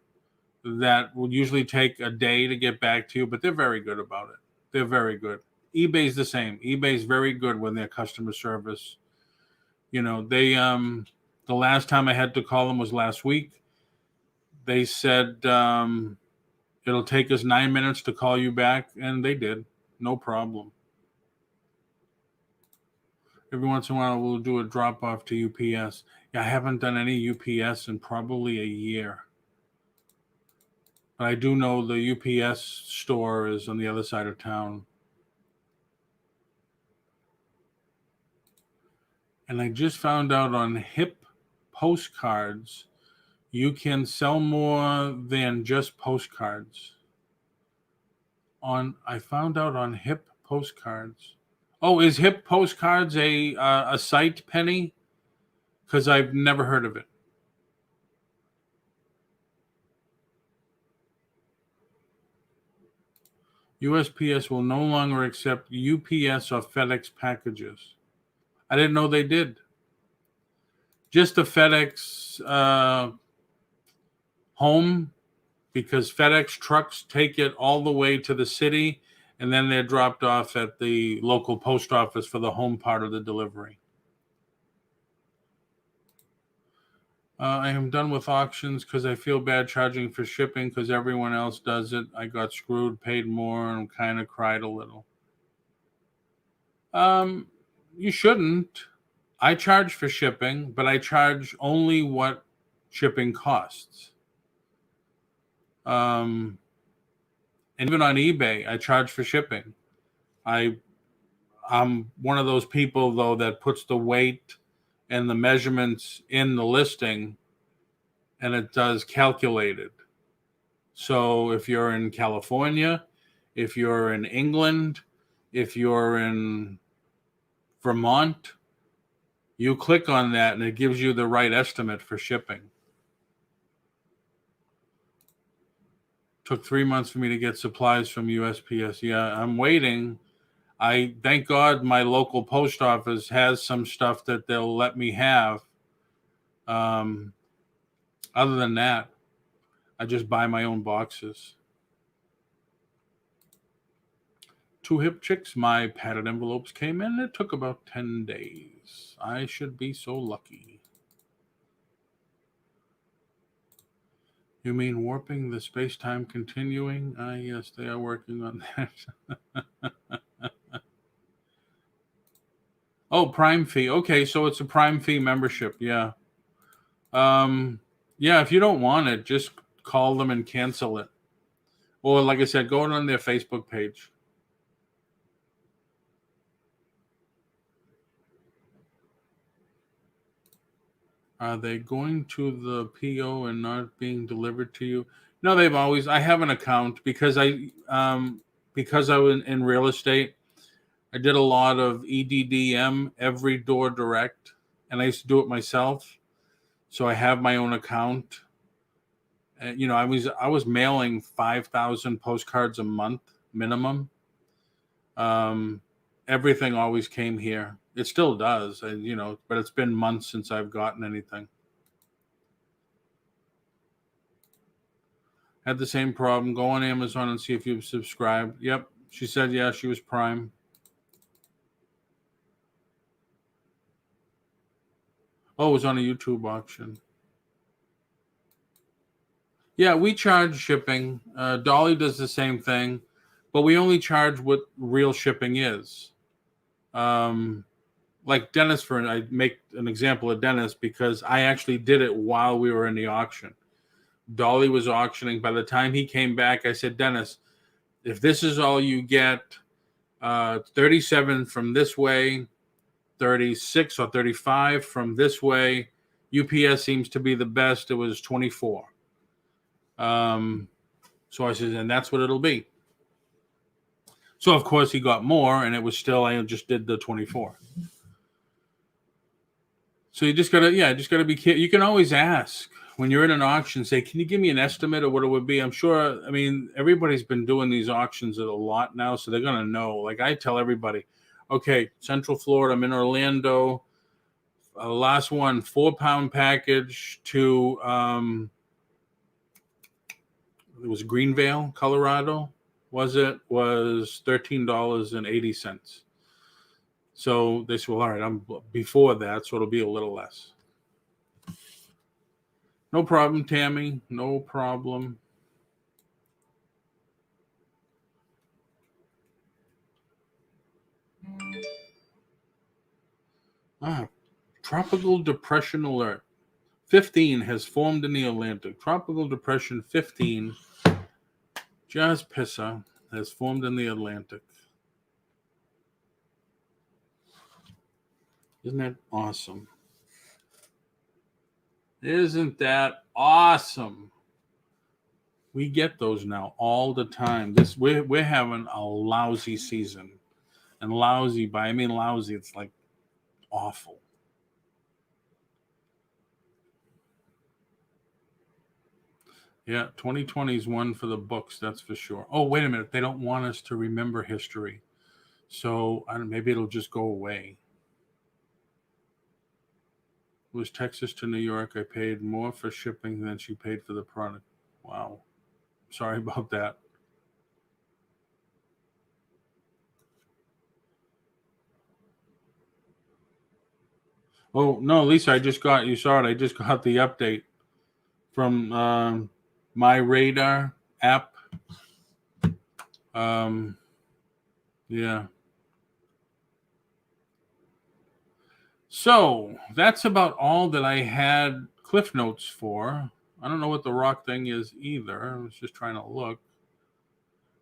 that will usually take a day to get back to you, but they're very good about it. They're very good. eBay's the same. eBay's very good with their customer service. You know, they the last time I had to call them was last week. They said it'll take us 9 minutes to call you back, and they did. No problem. Every once in a while, we'll do a drop off to UPS. Yeah, I haven't done any UPS in probably a year. But I do know the UPS store is on the other side of town. And I just found out on HIP postcards, you can sell more than just postcards. I found out on HIP postcards. Oh, is HIP postcards a site, Penny? Because I've never heard of it. USPS will no longer accept UPS or FedEx packages. I didn't know they did. Just the FedEx home, because FedEx trucks take it all the way to the city, and then they're dropped off at the local post office for the home part of the delivery. I am done with auctions because I feel bad charging for shipping because everyone else does it. I got screwed, paid more, and kind of cried a little. You shouldn't. I charge for shipping, but I charge only what shipping costs. And even on eBay, I charge for shipping. I'm one of those people, though, that puts the weight and the measurements in the listing, and it does calculated. So if you're in California, if you're in England, if you're in Vermont, you click on that and it gives you the right estimate for shipping. Took 3 months for me to get supplies from USPS. Yeah, I'm waiting. I thank God my local post office has some stuff that they'll let me have. Other than that, I just buy my own boxes. 2 hip chicks, my padded envelopes came in. It took about 10 days. I should be so lucky. You mean warping the space-time continuing? Yes, they are working on that. Oh, Prime fee. Okay, so it's a Prime fee membership. Yeah. Yeah, if you don't want it, just call them and cancel it. Or like I said, go on their Facebook page. Are they going to the PO and not being delivered to you? No, they've always. I have an account because I was in real estate. I did a lot of EDDM, every door direct, and I used to do it myself. So I have my own account. And, I was mailing 5,000 postcards a month minimum. Um, Everything always came here. It still does, but it's been months since I've gotten anything. Had the same problem. Go on Amazon and see if you've subscribed. Yep. She said, yeah, she was Prime. Oh, it was on a YouTube auction. Yeah, we charge shipping. Dolly does the same thing, but we only charge what real shipping is. Like Dennis, I make an example of Dennis because I actually did it while we were in the auction. Dolly was auctioning. By the time he came back, I said, Dennis, if this is all you get, 37 from this way, 36 or 35 from this way. UPS seems to be the best. It was 24. So I said, and that's what it'll be. So of course he got more, and it was still, I just did the 24. So you just gotta be careful. You can always ask when you're in an auction, say, can you give me an estimate of what it would be? I'm sure, everybody's been doing these auctions a lot now, so they're gonna know. Like I tell everybody, okay, Central Florida, I'm in Orlando. Last one, 4-pound package to it was Greenvale, Colorado. Was $13.80. So they said, well, all right, I'm before that, so it'll be a little less. No problem, Tammy. No problem. Tropical depression alert. 15 has formed in the Atlantic. Tropical depression 15, just pissa, has formed in the Atlantic. Isn't that awesome? Isn't that awesome? We get those now all the time. We're having a lousy season. And lousy, I mean lousy, it's like awful. Yeah, 2020 is one for the books, that's for sure. Oh, wait a minute. They don't want us to remember history. So maybe it'll just go away. It was Texas to New York. I paid more for shipping than she paid for the product. Wow. Sorry about that. Oh, no, Lisa, you saw it. I just got the update from my radar app. Yeah. So that's about all that I had Cliff Notes for. I don't know what the rock thing is either. I was just trying to look.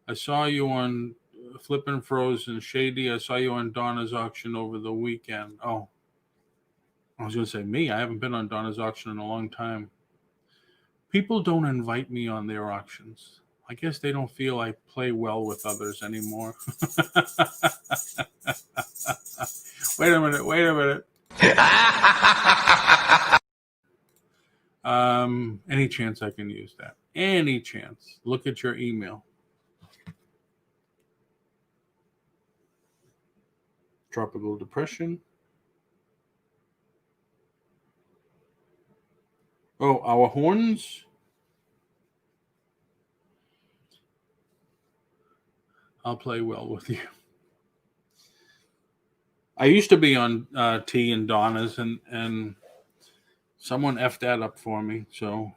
I saw you on Flippin' Frozen Shady. I saw you on Donna's auction over the weekend. Oh, I was going to say me. I haven't been on Donna's auction in a long time. People don't invite me on their auctions. I guess they don't feel I play well with others anymore. Wait a minute. Any chance I can use that? Any chance? Look at your email. Tropical depression. Oh, our horns. I'll play well with you. I used to be on T and Donna's, and someone effed that up for me. So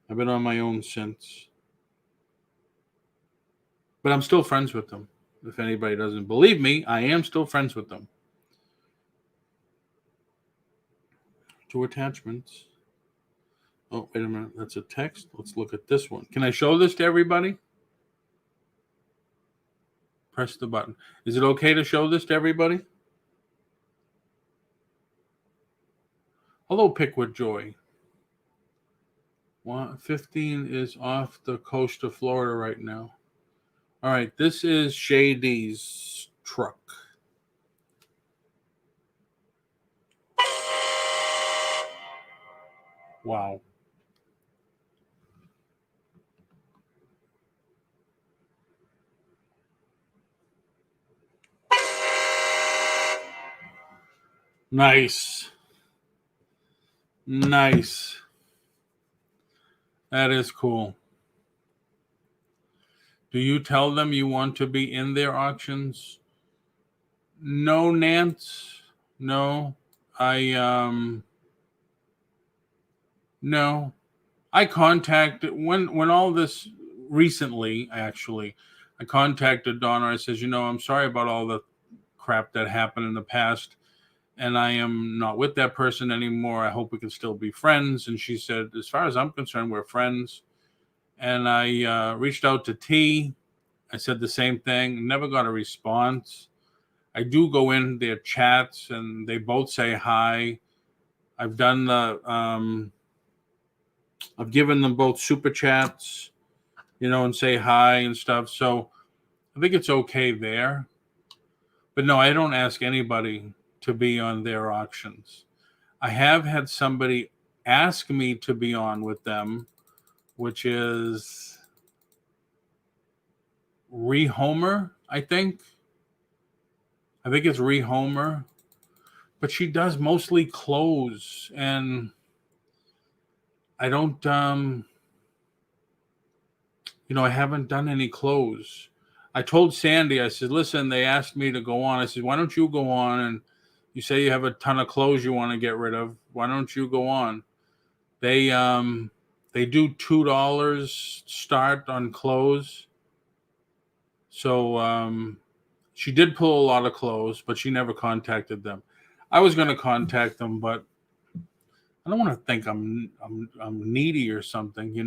I've been on my own since. But I'm still friends with them. If anybody doesn't believe me, I am still friends with them. 2 attachments. Oh, wait a minute. That's a text. Let's look at this one. Can I show this to everybody? Press the button. Is it okay to show this to everybody? Hello, Pick with Joy. 15 is off the coast of Florida right now. All right, this is Shady's truck. Wow. Nice. Nice. That is cool. Do you tell them you want to be in their auctions? No, Nance. No. No. I contacted when all this recently, actually, I contacted Donna. I says, I'm sorry about all the crap that happened in the past, and I am not with that person anymore. I hope we can still be friends. And she said, as far as I'm concerned, we're friends. And I reached out to T. I said the same thing. Never got a response. I do go in their chats, and they both say hi. I've done I've given them both super chats, and say hi and stuff. So I think it's okay there. But no, I don't ask anybody to be on their auctions. I have had somebody ask me to be on with them, which is Rehomer, I think. I think it's Rehomer. But she does mostly clothes, and I don't I haven't done any clothes. I told Sandy, I said, listen, they asked me to go on. I said, why don't you go on? And you say you have a ton of clothes you want to get rid of. Why don't you go on? They do $2 start on clothes. So she did pull a lot of clothes, but she never contacted them. I was going to contact them, but I don't want to think I'm needy or something, I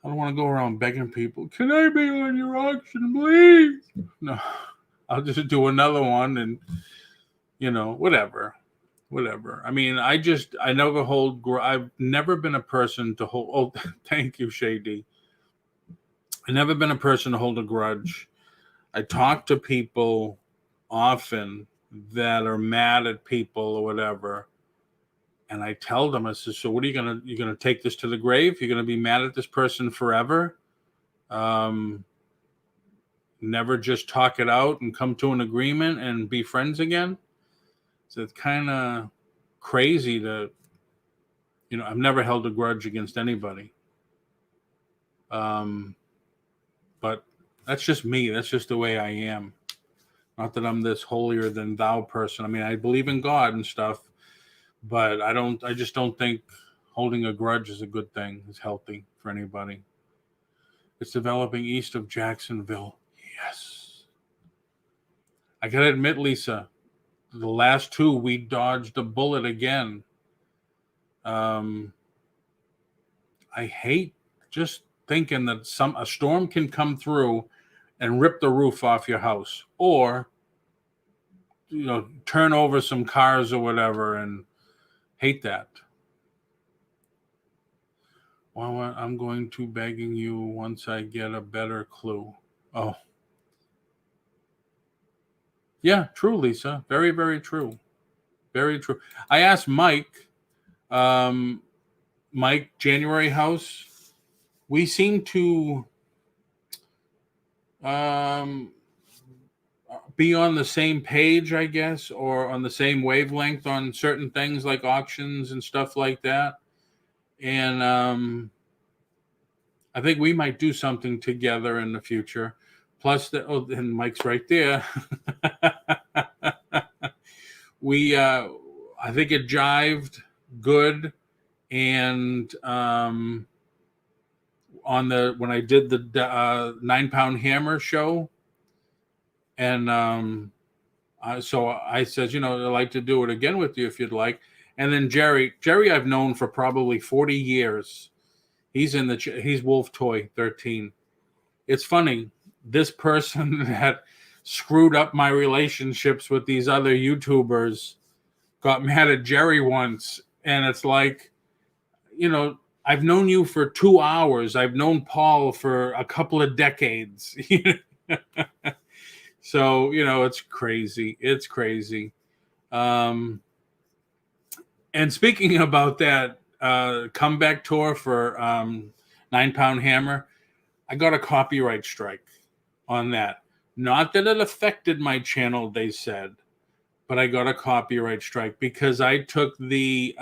don't want to go around begging people, can I be on your auction, please? No, I'll just do another one and, whatever. I mean, I never I've never been a person to hold. Oh, thank you, Shady. I've never been a person to hold a grudge. I talk to people often that are mad at people or whatever. And I tell them, I said, so what are you're gonna take this to the grave? You're gonna be mad at this person forever? Never just talk it out and come to an agreement and be friends again? So it's kind of crazy to, I've never held a grudge against anybody. But that's just me. That's just the way I am. Not that I'm this holier than thou person. I mean, I believe in God and stuff, but I just don't think holding a grudge is a good thing. It's healthy for anybody. It's developing east of Jacksonville. Yes. I gotta admit, Lisa, the last two, we dodged a bullet again. I hate just thinking that a storm can come through and rip the roof off your house, or turn over some cars or whatever, and hate that. Well, I'm going to begging you once I get a better clue. Oh, yeah, true, Lisa. Very, very true. Very true. I asked Mike, January House. We seem to be on the same page, I guess, or on the same wavelength on certain things like auctions and stuff like that. And I think we might do something together in the future. Plus, and Mike's right there. I think it jived good, and when I did the 9-pound hammer show, and so I said, I'd like to do it again with you if you'd like. And then Jerry, I've known for probably 40 years. He's he's Wolf Toy 13. It's funny. This person that screwed up my relationships with these other YouTubers got mad at Jerry once, and it's like, I've known you for 2 hours. I've known Paul for a couple of decades. So, it's crazy. It's crazy. And speaking about that comeback tour for 9 Pound Hammer, I got a copyright strike on that. Not that it affected my channel, they said, but I got a copyright strike because I took the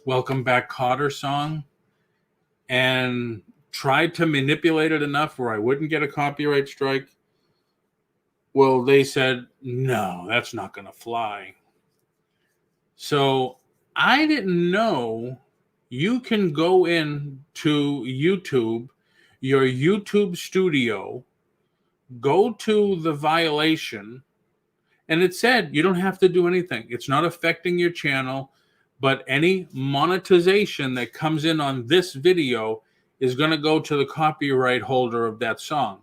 Welcome Back Kotter song and tried to manipulate it enough where I wouldn't get a copyright strike. Well, they said, no, that's not going to fly. So I didn't know you can go in to YouTube, your YouTube studio, go to the violation, and it said you don't have to do anything. It's not affecting your channel, but any monetization that comes in on this video is going to go to the copyright holder of that song,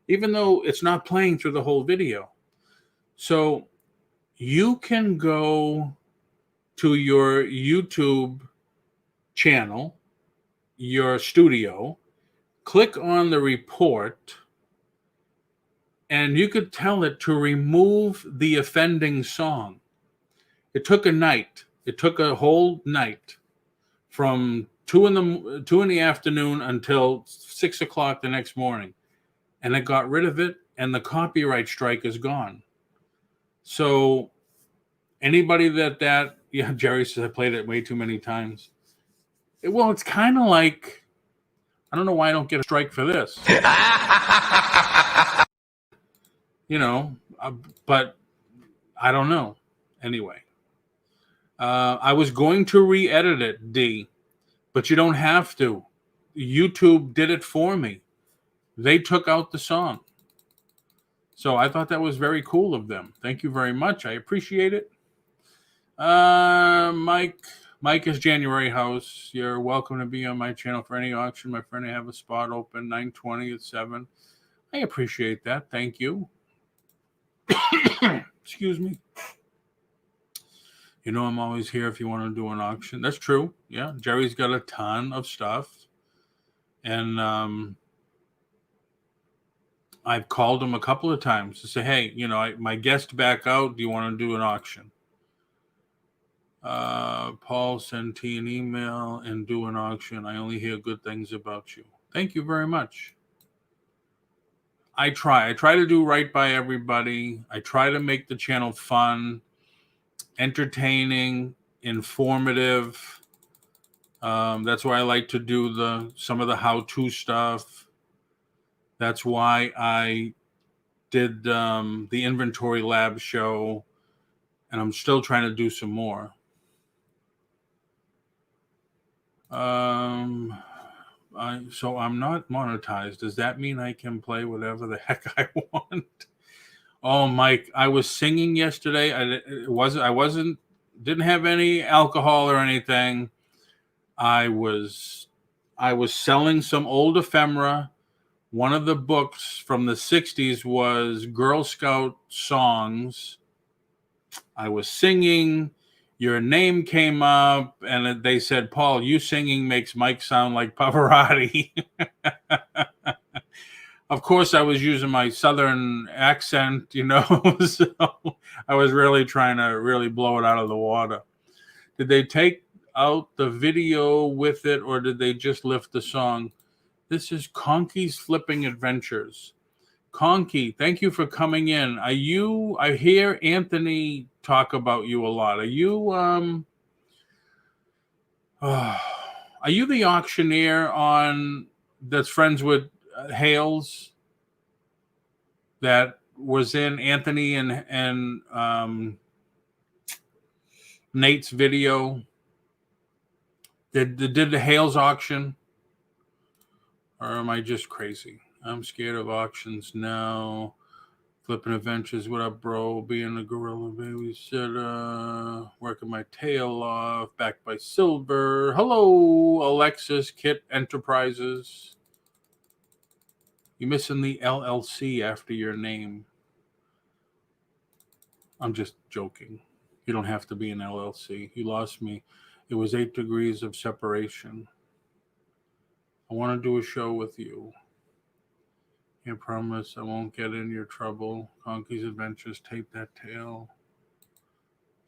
even though it's not playing through the whole video. So you can go to your YouTube channel, your studio, click on the report, and you could tell it to remove the offending song. It took a night. It took a whole night from 2 in the afternoon until 6 o'clock the next morning. And it got rid of it, and the copyright strike is gone. So anybody yeah, Jerry says I played it way too many times. Well, it's kind of like, I don't know why I don't get a strike for this. But I don't know. Anyway, I was going to re-edit it, D, but you don't have to. YouTube did it for me. They took out the song. So I thought that was very cool of them. Thank you very much. I appreciate it. Mike is January House. You're welcome to be on my channel for any auction. My friend, I have a spot open 9:20 at 7. I appreciate that. Thank you. Excuse me. I'm always here if you want to do an auction. That's true. Yeah, Jerry's got a ton of stuff. And I've called him a couple of times to say, hey, my guest back out. Do you want to do an auction? Paul, send T an email and do an auction. I only hear good things about you. Thank you very much. I try to do right by everybody. I try to make the channel fun, entertaining, informative. That's why I like to do some of the how-to stuff. That's why I did the Inventory Lab show, and I'm still trying to do some more. So I'm not monetized. Does that mean I can play whatever the heck I want? Oh, Mike, I was singing yesterday. Didn't have any alcohol or anything. I was selling some old ephemera. One of the books from the 60s was Girl Scout songs. I was singing. Your name came up, and they said, Paul, you singing makes Mike sound like Pavarotti. Of course, I was using my Southern accent, so I was really trying to really blow it out of the water. Did they take out the video with it, or did they just lift the song? This is Conky's Flipping Adventures. Conky, thank you for coming in. I hear Anthony talk about you a lot. Are you the auctioneer that's friends with Hales that was in Anthony and Nate's video? Did the Hales auction? Or am I just crazy? I'm scared of auctions now. Flipping Adventures, what up, bro? Being a gorilla babysitter, working my tail off, backed by Silver. Hello, Alexis Kit Enterprises. You're missing the LLC after your name. I'm just joking. You don't have to be an LLC. You lost me. It was 8 degrees of separation. I want to do a show with you. I promise I won't get in your trouble. Conky's Adventures, tape that tail.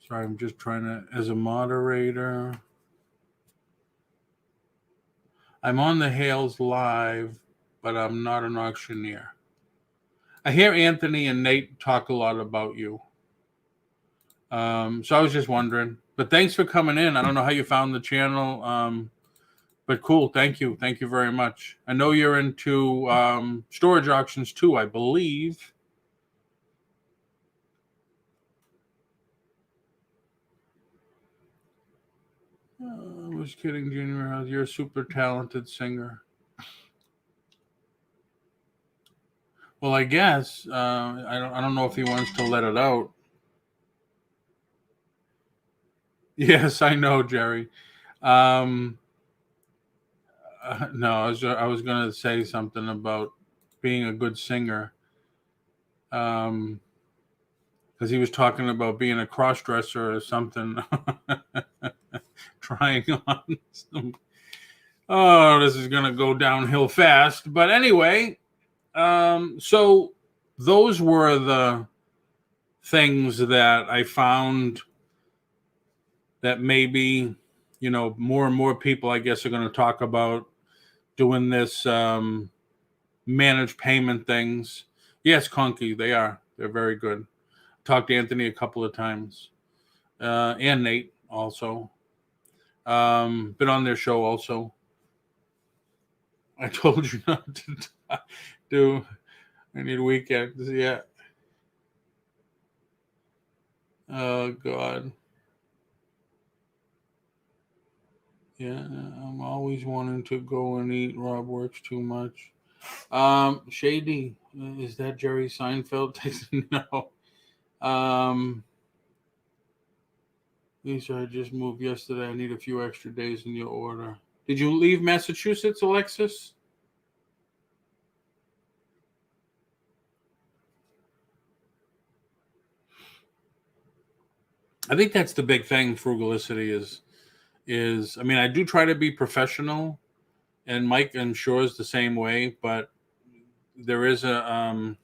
Sorry, I'm just trying to, as a moderator. I'm on the Hales Live, but I'm not an auctioneer. I hear Anthony and Nate talk a lot about you. So I was just wondering. But thanks for coming in. I don't know how you found the channel. But cool. Thank you. Thank you very much. I know you're into storage auctions too, I believe. I was kidding, Junior. You're a super talented singer. Well, I guess I don't know if he wants to let it out. Yes, I know, Jerry. No, I was going to say something about being a good singer. Because he was talking about being a cross-dresser or something. Trying on some. Oh, this is going to go downhill fast. But anyway, so those were the things that I found that maybe, more and more people, I guess, are going to talk about doing this managed payment things. Yes, Conky, they are. They're very good. Talked to Anthony a couple of times, and Nate also. Been on their show also. I told you not to do. I need weekends. Yeah. Oh God. Yeah, I'm always wanting to go and eat. Rob works too much. Shady, is that Jerry Seinfeld? No. Lisa, I just moved yesterday. I need a few extra days in your order. Did you leave Massachusetts, Alexis? I think that's the big thing. Frugality is. I mean, I do try to be professional, and Mike, I'm sure, is the same way. But there is a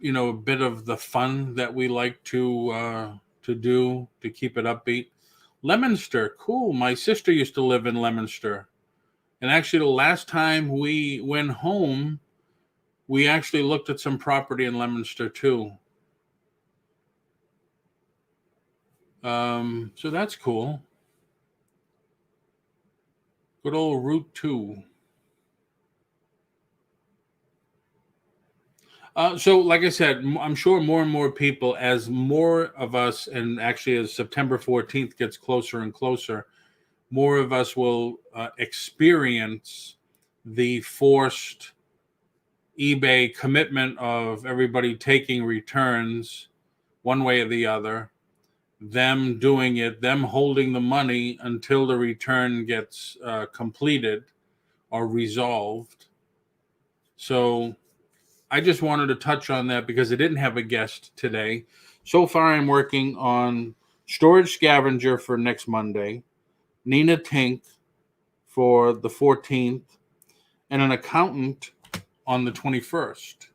a bit of the fun that we like to do to keep it upbeat. Leominster, cool. My sister used to live in Leominster, and actually, the last time we went home, we actually looked at some property in Leominster too. So that's cool. Good old Route 2. So, like I said, I'm sure more and more people, as more of us, and actually as September 14th gets closer and closer, more of us will experience the forced eBay commitment of everybody taking returns one way or the other, them doing it, them holding the money until the return gets completed or resolved. So I just wanted to touch on that because I didn't have a guest today. So far, I'm working on Storage Scavenger for next Monday, Nina Tink for the 14th, and an accountant on the 21st.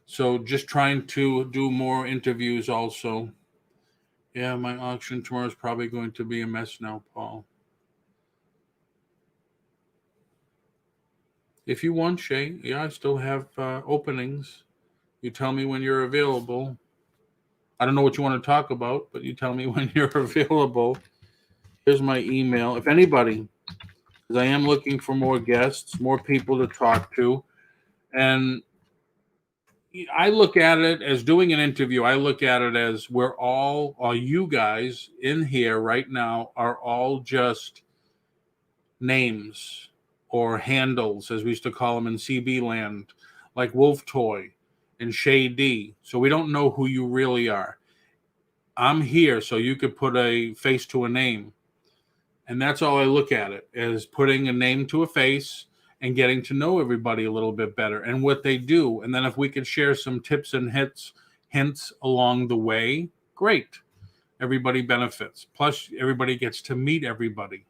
So just trying to do more interviews also. Yeah, my auction tomorrow is probably going to be a mess now, Paul. If you want, Shay, yeah, I still have openings. You tell me when you're available. I don't know what you want to talk about, but you tell me when you're available. Here's my email. If anybody, because I am looking for more guests, more people to talk to. And I look at it as doing an interview. I look at it as all you guys in here right now are all just names or handles, as we used to call them in CB land, like Wolf Toy and Shay D. So we don't know who you really are. I'm here so you could put a face to a name. And that's all I look at it, as putting a name to a face and getting to know everybody a little bit better and what they do. And then if we could share some tips and hints along the way, great. Everybody benefits. Plus, everybody gets to meet everybody.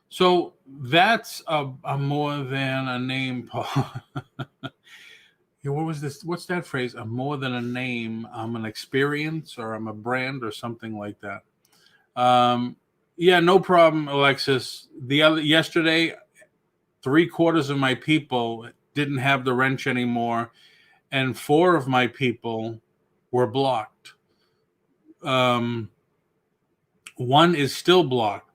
So that's a more than a name, Paul. What was this? What's that phrase? I'm more than a name. I'm an experience, or I'm a brand, or something like that. Yeah, no problem, Alexis. Yesterday, 3/4 of my people didn't have the wrench anymore, and 4 of my people were blocked. One is still blocked.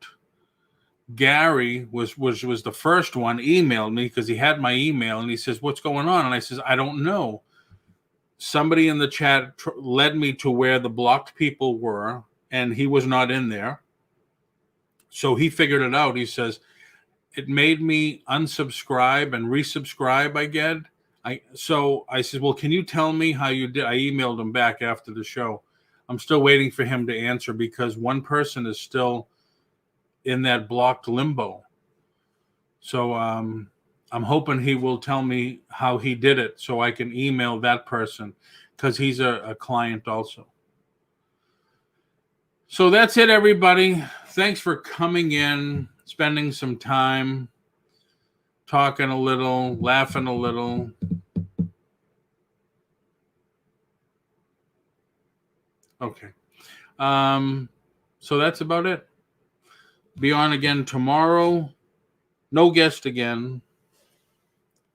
Gary was the first one, emailed me because he had my email, and he says, "What's going on?" And I says, "I don't know." Somebody in the chat led me to where the blocked people were, and he was not in there. So he figured it out. He says, "It made me unsubscribe and resubscribe." So I said, "Well, can you tell me how you did?" I emailed him back after the show. I'm still waiting for him to answer because one person is still in that blocked limbo. So I'm hoping he will tell me how he did it so I can email that person because he's a client also. So that's it, everybody. Thanks for coming in, spending some time, talking a little, laughing a little. Okay. So that's about it. Be on again tomorrow. No guest again.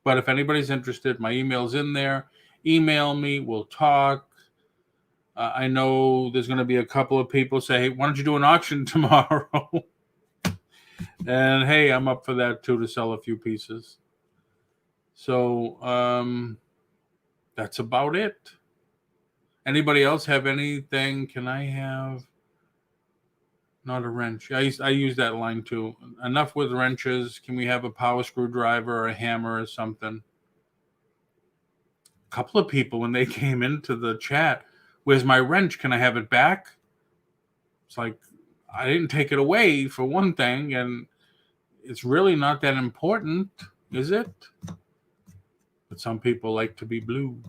But if anybody's interested, my email's in there. Email me. We'll talk. I know there's going to be a couple of people say, "Hey, why don't you do an auction tomorrow?" And hey, I'm up for that too, to sell a few pieces. So that's about it. Anybody else have anything? Can I have... Not a wrench. I use that line too. Enough with wrenches. Can we have a power screwdriver or a hammer or something? A couple of people, when they came into the chat, "Where's my wrench? Can I have it back?" It's like, I didn't take it away, for one thing, and it's really not that important, is it? But some people like to be blue.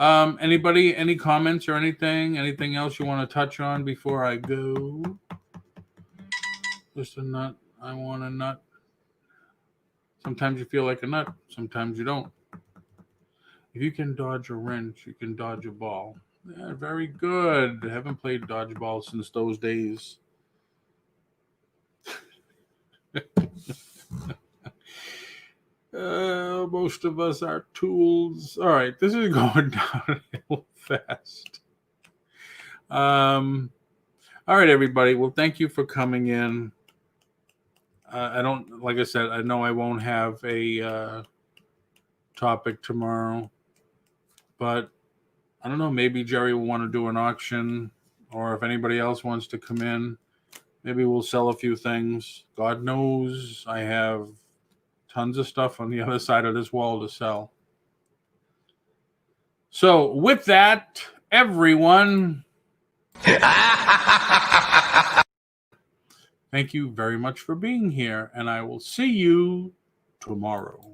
Anybody, any comments or anything? Anything else you want to touch on before I go? Just a nut. I want a nut. Sometimes you feel like a nut. Sometimes you don't. If you can dodge a wrench, you can dodge a ball. Yeah, very good. I haven't played dodgeball since those days. Most of us are tools. All right, this is going downhill fast. All right, everybody. Well, thank you for coming in. I don't, like I said, I know I won't have a topic tomorrow, but I don't know. Maybe Jerry will want to do an auction, or if anybody else wants to come in, maybe we'll sell a few things. God knows I have tons of stuff on the other side of this wall to sell. So with that, everyone, thank you very much for being here, and I will see you tomorrow.